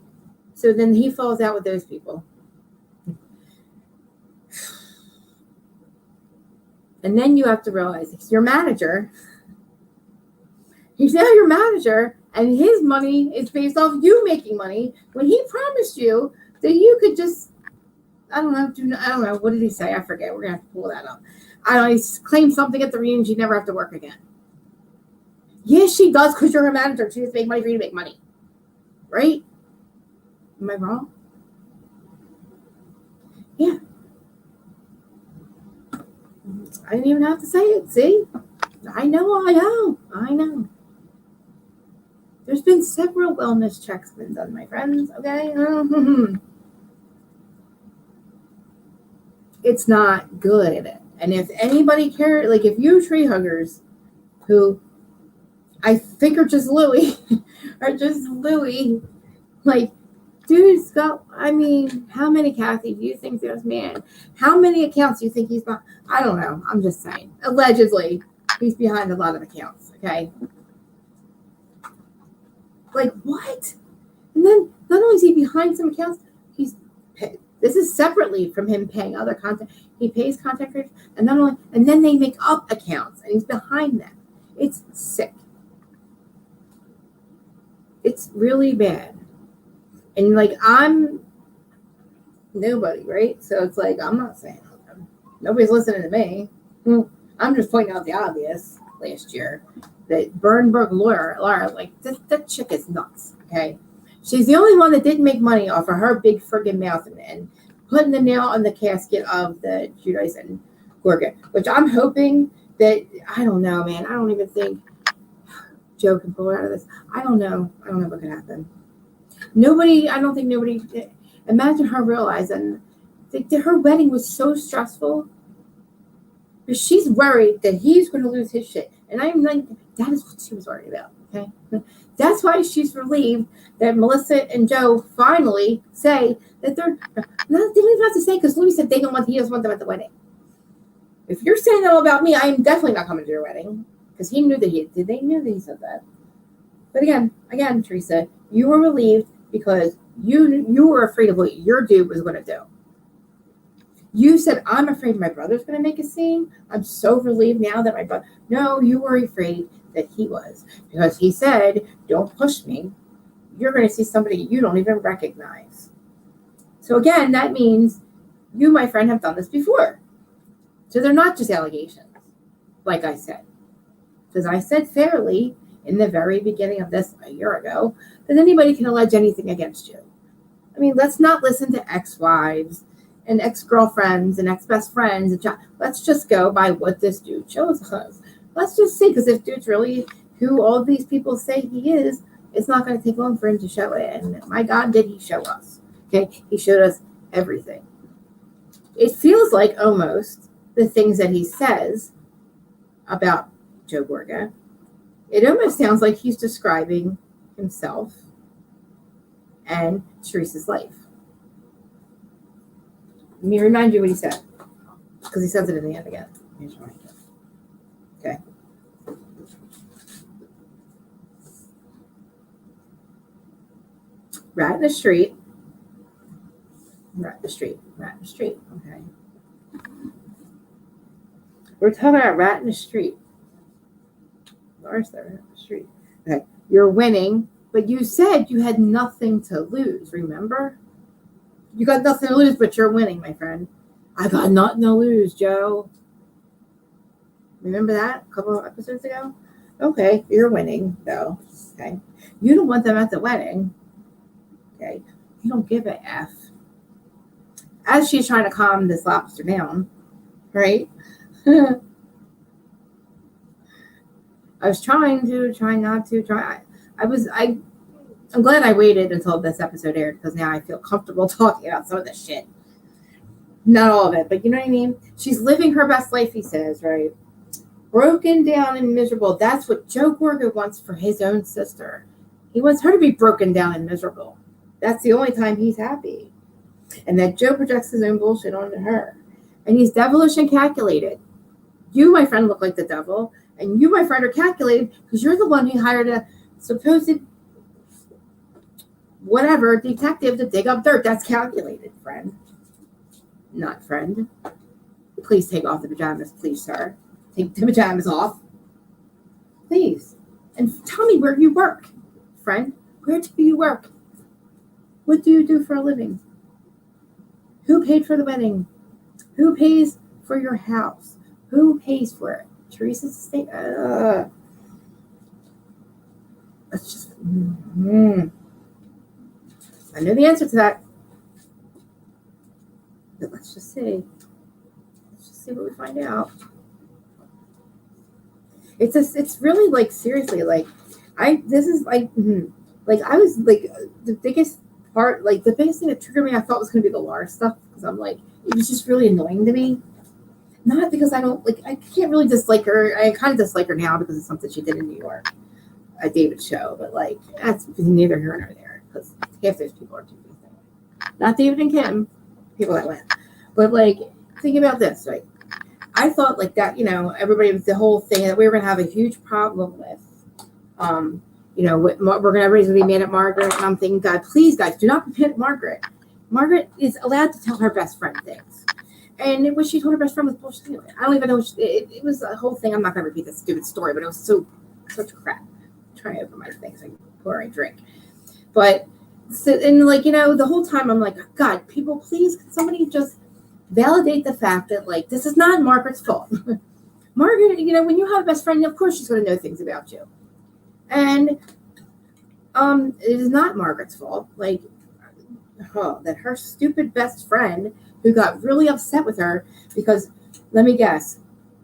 So then he falls out with those people. And then you have to realize he's your manager. He's now your manager, and his money is based off you making money when he promised you that you could just, I don't know. What did he say? I forget. We're going to have to pull that up. I don't know. He claimed something at the reunion. She'd never have to work again. Yes, she does, because you're her manager. She just make money for you to make money. Right? Am I wrong? Yeah. I didn't even have to say it. See? I know. There's been several wellness checks been done, my friends. Okay? It's not good. And if anybody cares, like, if you tree huggers who I think are just Louis, like, dude's got, I mean, how many, Kathy, do you think there's, man? How many accounts do you think he's behind? I don't know. I'm just saying. Allegedly, he's behind a lot of accounts, okay? Like, what? And then, not only is he behind some accounts, he's paid. This is separately from him paying other content. He pays content creators, and then they make up accounts, and he's behind them. It's sick. It's really bad. And, like, I'm nobody, right? So it's like, I'm not saying nothing. Nobody's listening to me. I'm just pointing out the obvious last year. That Bernberg Laura, like, that chick is nuts, okay? She's the only one that didn't make money off of her big friggin' mouth and putting the nail on the casket of the Judas and Gorga, which I'm hoping that, I don't know, man. I don't even think Joe can pull her out of this. I don't know what could happen. I don't think nobody, imagine her realizing that her wedding was so stressful because she's worried that he's going to lose his shit. And I'm like, that is what she was worried about, okay? That's why she's relieved that Melissa and Joe finally say that they don't even have to say, because Louis said he doesn't want them at the wedding. If you're saying that all about me, I am definitely not coming to your wedding, because he knew that they knew that he said that. But again, Teresa, you were relieved because you were afraid of what your dude was going to do. You said, I'm afraid my brother's going to make a scene. I'm so relieved now that my brother. No, you were afraid that he was. Because he said, don't push me. You're going to see somebody you don't even recognize. So again, that means you, my friend, have done this before. So they're not just allegations, like I said. Because I said fairly in the very beginning of this a year ago that anybody can allege anything against you. I mean, let's not listen to ex-wives and ex-girlfriends and ex-best friends. Let's just go by what this dude shows us. Let's just see, because if dude's really who all these people say he is, it's not going to take long for him to show it. And my God, did he show us? Okay, he showed us everything. It feels like almost the things that he says about Joe Gorga, it almost sounds like he's describing himself and Teresa's life. Let me remind you what he said, because he says it in the end again. Okay. Rat in the street. Okay. We're talking about rat in the street. Where's that rat in the street? Okay. You're winning, but you said you had nothing to lose, remember? You got nothing to lose, but you're winning, my friend. I got nothing to lose, Joe. Remember that a couple of episodes ago? Okay, you're winning, though. Okay. You don't want them at the wedding. Okay. You don't give a F. As she's trying to calm this lobster down, right? I was trying not to. I'm glad I waited until this episode aired, because now I feel comfortable talking about some of this shit. Not all of it, but you know what I mean? She's living her best life, he says, right? Broken down and miserable. That's what Joe Gorga wants for his own sister. He wants her to be broken down and miserable. That's the only time he's happy. And that Joe projects his own bullshit onto her. And he's devilish and calculated. You, my friend, look like the devil. And you, my friend, are calculated because you're the one who hired a supposed whatever detective to dig up dirt. That's calculated, friend. Not friend. Please take off the pajamas, please, sir. Take the pajamas off. Please. And tell me where you work, friend. Where do you work? What do you do for a living? Who paid for the wedding? Who pays for your house? Who pays for it? Teresa's estate? Let's just... I know the answer to that. But let's just see. Let's just see what we find out. It's really like, seriously, like, I was like, the biggest part, like the biggest thing that triggered me, I thought was going to be the Laura stuff, because I'm like, it was just really annoying to me. Not because I can't really dislike her. I kind of dislike her now because of something she did in New York at David's show, but like, that's neither here nor there, because half those people are too busy. Not David and Kim, people that went. But like, think about this, right? I thought like that, everybody was the whole thing that we were going to have a huge problem with. Everybody's going to be mad at Margaret. And I'm thinking, God, please, guys, do not be mad at Margaret. Margaret is allowed to tell her best friend things. And what she told her best friend was bullshit. I don't even know. It was a whole thing. I'm not going to repeat this stupid story, but it was such crap. I'm trying to open my thing so I can pour a drink. But, the whole time I'm like, God, people, please, can somebody just validate the fact that, like, this is not Margaret's fault. Margaret, when you have a best friend, of course she's going to know things about you. And it is not Margaret's fault. Like, that her stupid best friend who got really upset with her because, let me guess,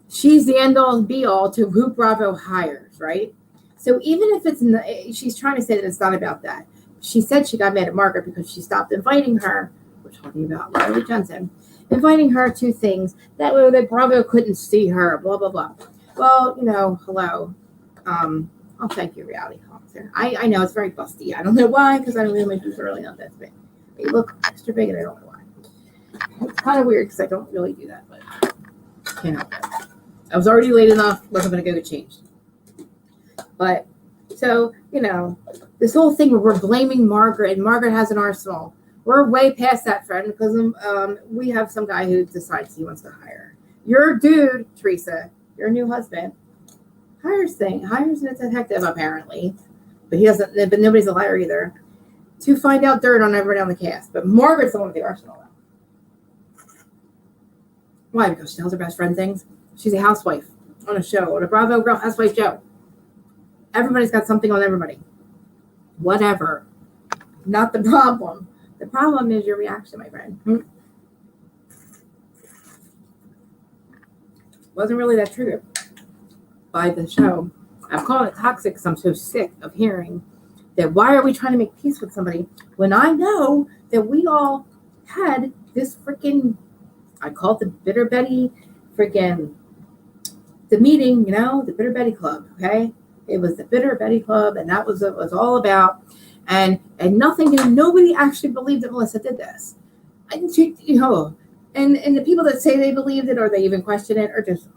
she's the end-all and be-all to who Bravo hires, right? So even if it's not, she's trying to say that it's not about that. She said she got mad at Margaret because she stopped inviting her. We're talking about Riley Johnson. Inviting her to things that way that Bravo couldn't see her, blah, blah, blah. Well, hello. Oh, thank you, reality concert. I know it's very busty. I don't know why, because I don't really my boobs are really not that big. They look extra big, and I don't know why. It's kind of weird because I don't really do that, but can't help it. I was already late enough. Wasn't going to go get changed. But So, this whole thing where we're blaming Margaret and Margaret has an arsenal. We're way past that, friend, because we have some guy who decides he wants to hire. Your dude, Teresa, your new husband, hires a detective apparently, but nobody's a liar either, to find out dirt on everybody on the cast. But Margaret's the one with the arsenal. Why? Because she tells her best friend things. She's a housewife on a show, on a Bravo Girl Housewife show. Everybody's got something on everybody. Whatever. Not the problem. The problem is your reaction, my friend. Wasn't really that triggered by the show. I'm calling it toxic because I'm so sick of hearing that why are we trying to make peace with somebody when I know that we all had this freaking, I call it the Bitter Betty freaking, the meeting, the Bitter Betty Club, okay? It was the Bitter Betty Club, and that was what it was all about. And nobody actually believed that Melissa did this. And and the people that say they believed it or they even question it are just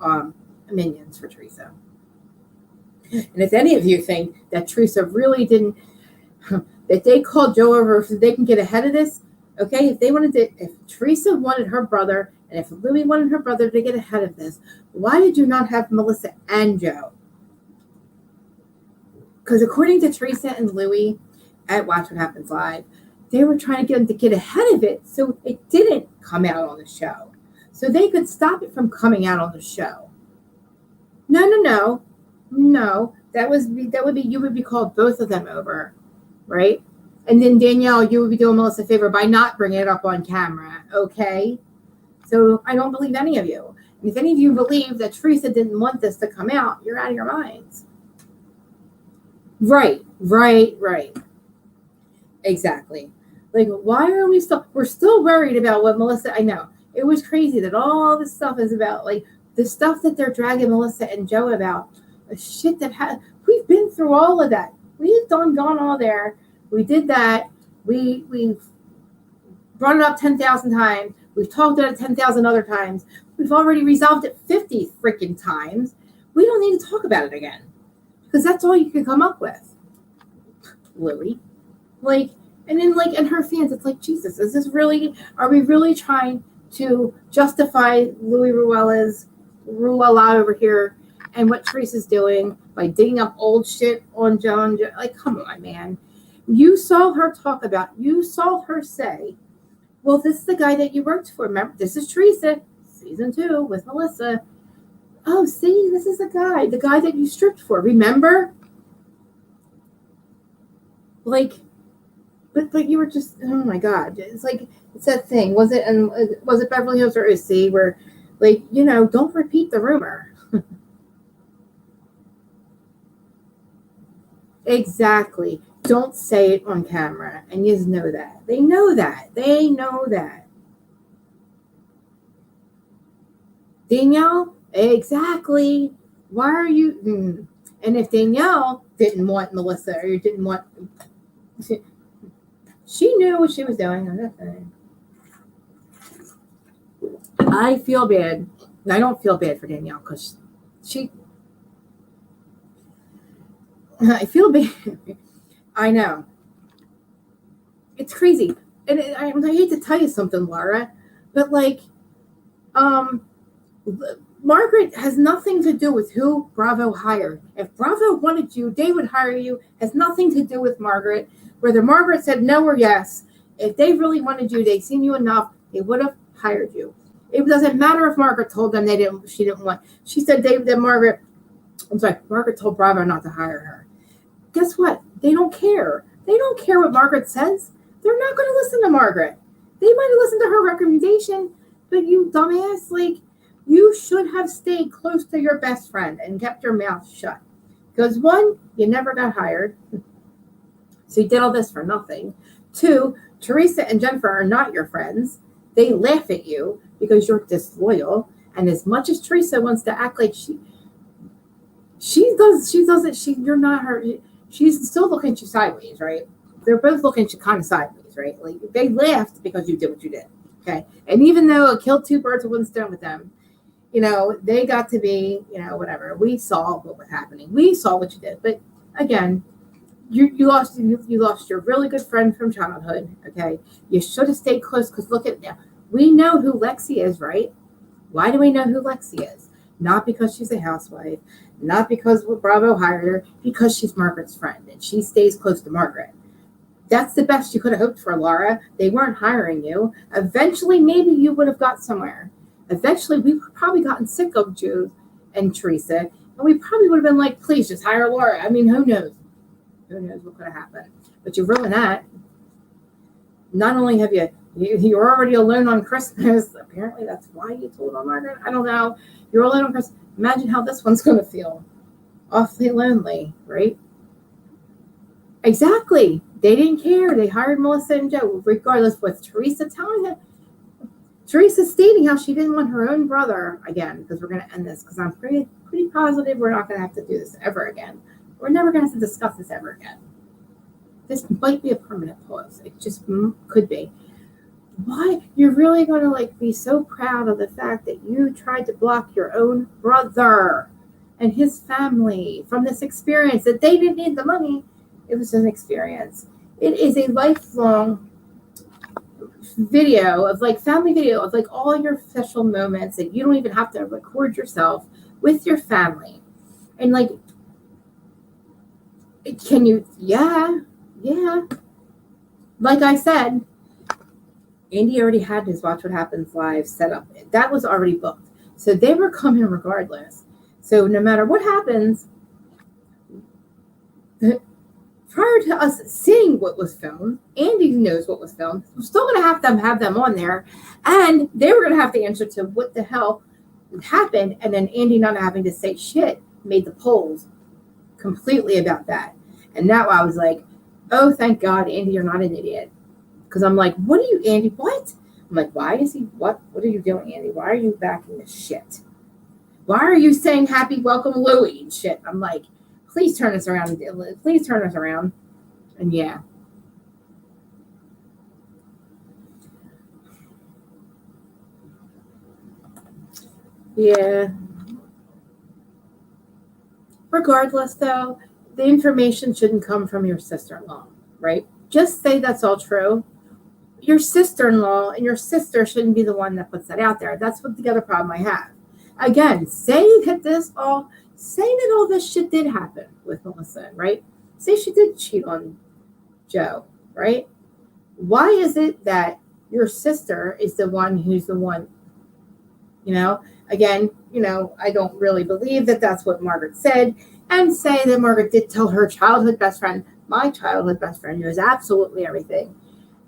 minions for Teresa. And if any of you think that Teresa really didn't, that they called Joe over so they can get ahead of this, okay, if Teresa wanted her brother and if Louie wanted her brother to get ahead of this, why did you not have Melissa and Joe? Because according to Teresa and Louie at Watch What Happens Live, they were trying to get them to get ahead of it so it didn't come out on the show. So they could stop it from coming out on the show. No. That would be you would be called both of them over, right? And then Danielle, you would be doing Melissa a favor by not bringing it up on camera, okay? So I don't believe any of you. And if any of you believe that Teresa didn't want this to come out, you're out of your minds. Right. Exactly. Like, why are we're still worried about what Melissa, I know. It was crazy that all this stuff is about, like, the stuff that they're dragging Melissa and Joe about, the shit that we've been through all of that. We've gone all there. We did that. We've brought it up 10,000 times. We've talked about it 10,000 other times. We've already resolved it 50 freaking times. We don't need to talk about it again. Because that's all you can come up with. Lily. And her fans, it's like, Jesus, are we really trying to justify Ruella over here and what Teresa's doing by digging up old shit on Joan? Like, come on, man. You saw her say, well, this is the guy that you worked for. Remember, this is Teresa, season 2 with Melissa. Oh, see, this is the guy that you stripped for. Remember? Like, but you were just, oh my God. It's like, it's that thing. Was it Beverly Hills or OC where, like, don't repeat the rumor. Exactly. Don't say it on camera. And you know that. They know that. Danielle, exactly. Why are you? And if Danielle didn't want Melissa or didn't want, she knew what she was doing. I feel bad. I don't feel bad for Danielle because I feel bad. I know. It's crazy. And I hate to tell you something, Laura, but Margaret has nothing to do with who Bravo hired. If Bravo wanted you, they would hire you. It has nothing to do with Margaret. Whether Margaret said no or yes, if they really wanted you, they'd seen you enough, they would have hired you. It doesn't matter if Margaret told them she didn't want. She said Margaret told Bravo not to hire her. Guess what? They don't care. They don't care what Margaret says. They're not going to listen to Margaret. They might have listened to her recommendation, but you dumbass, you should have stayed close to your best friend and kept your mouth shut. Because 1, you never got hired. So you did all this for nothing. 2, Teresa and Jennifer are not your friends. They laugh at you because you're disloyal. And as much as Teresa wants to act like you're not her. She's still looking at you sideways, right? They're both looking at you kind of sideways, right? Like, they laughed because you did what you did, okay? And even though it killed 2 birds with one stone with them, they got to be, whatever. We saw what was happening. We saw what you did. But again, you lost your really good friend from childhood. Okay, you should have stayed close because look at now. We know who Lexi is, right? Why do we know who Lexi is? Not because she's a housewife, not because Bravo hired her, because she's Margaret's friend and she stays close to Margaret. That's the best you could have hoped for, Laura. They weren't hiring you. Eventually, maybe you would have got somewhere. Eventually, we would have probably gotten sick of Joe and Teresa, and we probably would have been like, please just hire Laura. I mean, who knows? Who knows what could have happened? But you ruined that. Not only have you're already alone on Christmas. Apparently, that's why you told on Margaret. I don't know. You're alone on Christmas. Imagine how this one's going to feel. Awfully lonely, right? Exactly. They didn't care. They hired Melissa and Joe, regardless of what Teresa telling them. Teresa stating how she didn't want her own brother again, because we're going to end this, because I'm pretty positive we're not going to have to do this ever again. We're never going to have to discuss this ever again. This might be a permanent pause. It just could be. Why? You're really going to be so proud of the fact that you tried to block your own brother and his family from this experience, that they didn't need the money. It was an experience. It is a lifelong video of family video of all your special moments that you don't even have to record yourself with your family. And can you, yeah. Like I said, Andy already had his Watch What Happens Live set up. That was already booked. So they were coming regardless. So no matter what happens, prior to us seeing what was filmed, Andy knows what was filmed. We're still going to have them on there. And they were going to have to answer to what the hell happened. And then Andy not having to say shit made the polls completely about that. And now I was like, oh, thank God, Andy, you're not an idiot. Because I'm like, what are you, Andy? What? I'm like, why is he, what are you doing, Andy? Why are you backing this shit? Why are you saying happy welcome Louie and shit? I'm like, please turn us around. Please turn us around. And yeah. Yeah. Regardless, though, the information shouldn't come from your sister-in-law, right? Just say that's all true. Your sister-in-law and your sister shouldn't be the one that puts that out there. That's what the other problem I have. Again, say that all this shit did happen with Melissa, right? Say she did cheat on Joe, right? Why is it that your sister is the one who's the one, Again, I don't really believe that that's what Margaret said, and say that Margaret did tell her childhood best friend, my childhood best friend knows absolutely everything.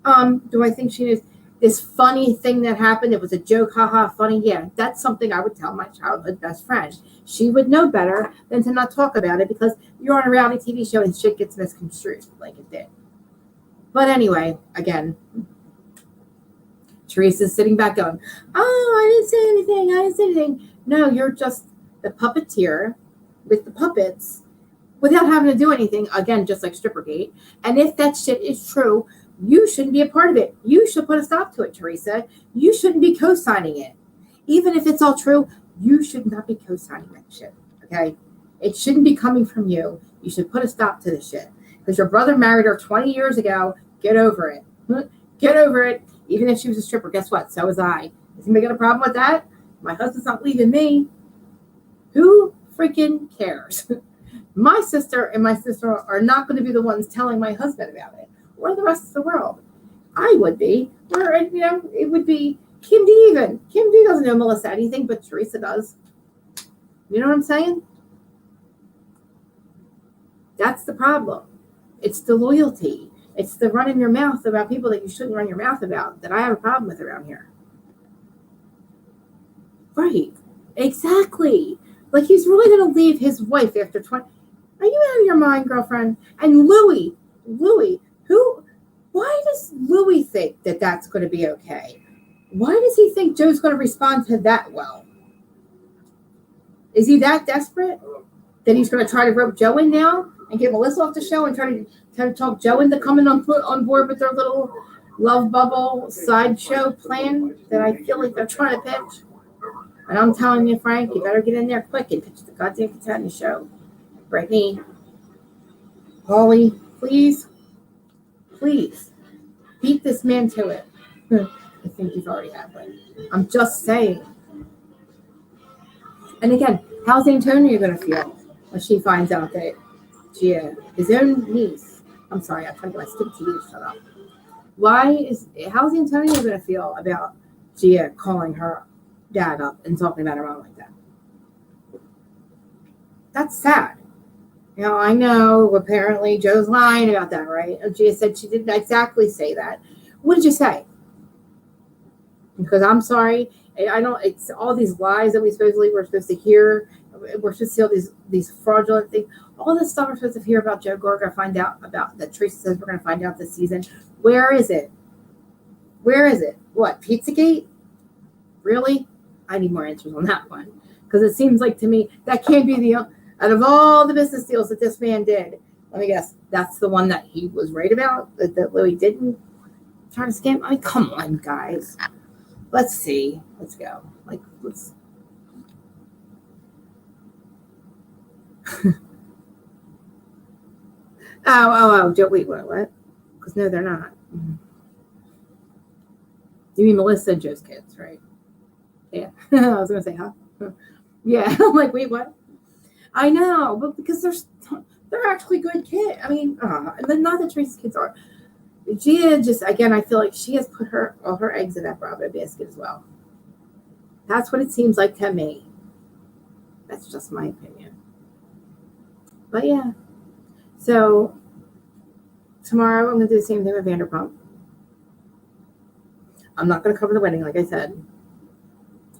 Do I think she knows this funny thing that happened? It was a joke, haha, funny. Yeah, that's something I would tell my childhood best friend. She would know better than to not talk about it because you're on a reality TV show and shit gets misconstrued like it did. But anyway, again, Teresa's sitting back going, oh, I didn't say anything. No, you're just the puppeteer with the puppets without having to do anything, again, just like Strippergate. And if that shit is true, you shouldn't be a part of it. You should put a stop to it, Teresa. You shouldn't be co-signing it. Even if it's all true, you should not be co-signing that shit, okay? It shouldn't be coming from you. You should put a stop to this shit. Because your brother married her 20 years ago. Get over it. Get over it. Even if she was a stripper, guess what? So was I. Is anybody got a problem with that? My husband's not leaving me. Who freaking cares? My sister and my sister are not going to be the ones telling my husband about it, or the rest of the world. I would be. Or, it would be Kim D even. Kim D doesn't know Melissa anything, but Teresa does. You know what I'm saying? That's the problem. It's the loyalty. It's the running your mouth about people that you shouldn't run your mouth about that I have a problem with around here. Right. Exactly. Like he's really going to leave his wife after 20. Are you out of your mind, girlfriend? And Louie, why does Louie think that that's going to be okay? Why does he think Joe's going to respond to that well? Is he that desperate that he's going to try to rope Joe in now and get Melissa off the show and try to talk Joe into coming on board with their little love bubble sideshow plan that I feel like they're trying to pitch? And I'm telling you, Frank, you better get in there quick and pitch the goddamn Catania show. Brittany, Holly, please beat this man to it. I think you've already had one. I'm just saying. And again, how's Antonia going to feel when she finds out that Gia, his own niece, I'm sorry, I'm trying to get my stupid TV to shut up. How's Antonia going to feel about Gia calling her dad up and talking about her mom like that? That's sad. I know apparently Joe's lying about that, right? Gia said she didn't exactly say that. What did you say? Because I'm sorry, it's all these lies that we're supposed to hear. We're supposed to hear these fraudulent things. All this stuff we're supposed to hear about Joe Gore, going to find out about, that Teresa says we're going to find out this season. Where is it? What, Pizzagate? Really? I need more answers on that one. Because it seems like to me, that can't be out of all the business deals that this man did, let me guess, that's the one that he was right about, that Louis didn't try to scam. I mean, come on, guys. Let's see. Let's go. Let's. Joe, wait, what? Because no, they're not. You mean Melissa and Joe's kids, right? Yeah. I was going to say, huh? Yeah. I'm like, wait, what? I know, but because they're actually good kids. I mean, not that Teresa's kids are. Gia just, again, I feel like she has put all her eggs in that Bravo basket as well. That's what it seems like to me. That's just my opinion. But yeah. So tomorrow I'm going to do the same thing with Vanderpump. I'm not going to cover the wedding, like I said.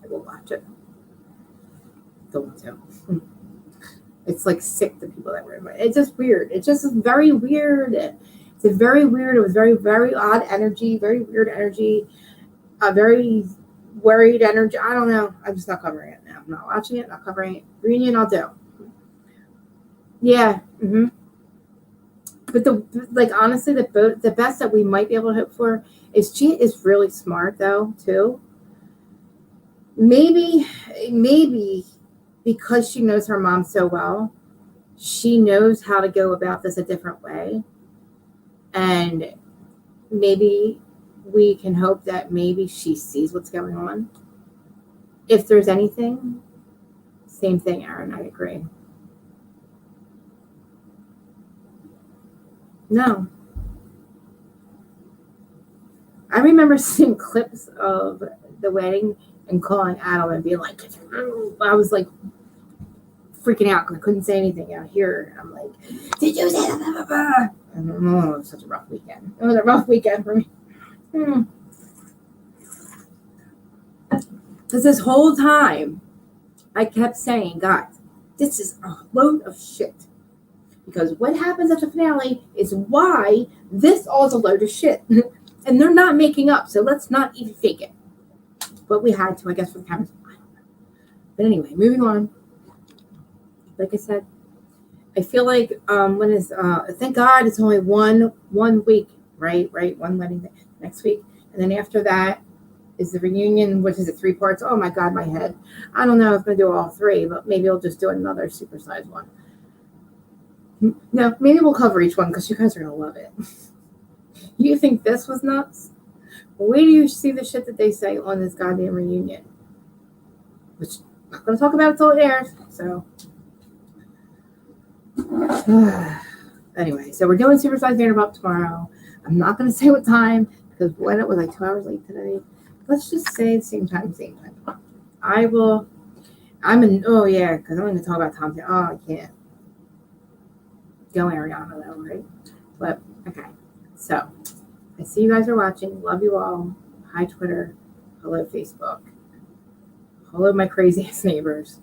I will watch it. Don't want to. It's like sick, the people that were invited. It's just weird. It's just very weird. It's a very weird. It was very, very odd energy, very weird energy, a very worried energy. I don't know. I'm just not covering it now. I'm not watching it, not covering it. Reunion, I'll do. Yeah. Mm-hmm. But honestly, the best that we might be able to hope for is Gia is really smart though, too. Maybe because she knows her mom so well, she knows how to go about this a different way. And maybe we can hope that maybe she sees what's going on. If there's anything, same thing, Aaron, I agree. No. I remember seeing clips of the wedding and calling Adam and being like, I was like freaking out because I couldn't say anything out here. I'm like, did you say that? And it was such a rough weekend. It was a rough weekend for me. Because this whole time, I kept saying, guys, this is a load of shit. Because what happens at the finale is why this all is a load of shit. And they're not making up, so let's not even fake it. But we had to, I guess, for the cameras. I don't know. But anyway, moving on. Like I said, I feel like thank God it's only one week, right? One wedding day next week. And then after that is the reunion, which is 3 parts. Oh my God, my head. I don't know if I'm going to do all 3, but maybe I'll just do another supersized one. No, maybe we'll cover each one because you guys are going to love it. You think this was nuts? Wait till you see the shit that they say on this goddamn reunion. Which I'm not going to talk about it until it airs. So, anyway, so we're doing Supersize Vanderpump tomorrow. I'm not going to say what time because when it was like 2 hours late today. Let's just say same time. I will. Oh yeah, because I'm going to talk about Tom. Oh, I can't. Go Ariana though, right? But okay. So I see you guys are watching. Love you all. Hi Twitter. Hello Facebook. Hello my craziest neighbors.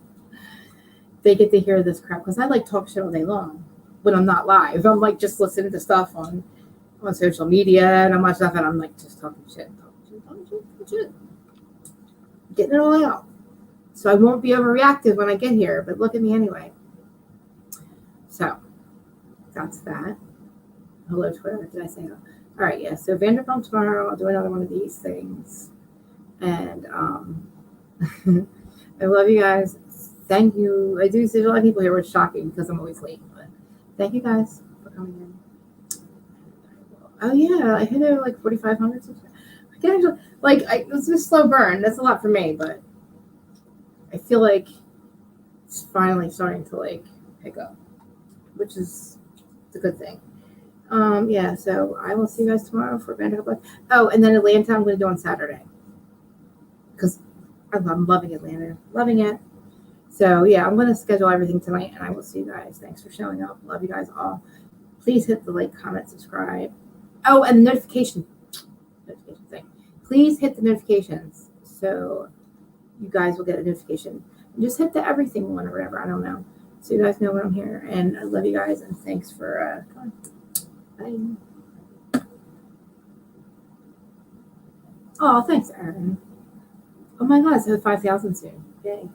They get to hear this crap because I like talk shit all day long when I'm not live. I'm like just listening to stuff on social media and I'm watching stuff and I'm like just talking shit. Getting it all out. So I won't be overreactive when I get here, but look at me anyway. So that's that. Hello, Twitter. Did I say that? All right, yeah. So Vanderpump tomorrow. I'll do another one of these things. And I love you guys. Thank you. I do see a lot of people here, which is shocking because I'm always late. But thank you guys for coming in. Oh yeah, I hit it like 4,500 subscribers. I can actually it's a slow burn. That's a lot for me, but I feel like it's finally starting to like pick up, which is a good thing. Yeah, so I will see you guys tomorrow for Vanderbilt. Oh, and then Atlanta I'm going to do on Saturday because I'm loving Atlanta, loving it. So yeah, I'm going to schedule everything tonight, and I will see you guys. Thanks for showing up. Love you guys all. Please hit the like, comment, subscribe. Oh, and the notification thing. Please hit the notifications so you guys will get a notification. And just hit the everything one or whatever. I don't know. So you guys know when I'm here. And I love you guys, and thanks for coming. Bye. Oh, thanks, Erin. Oh my God, so 5,000 soon. Yay.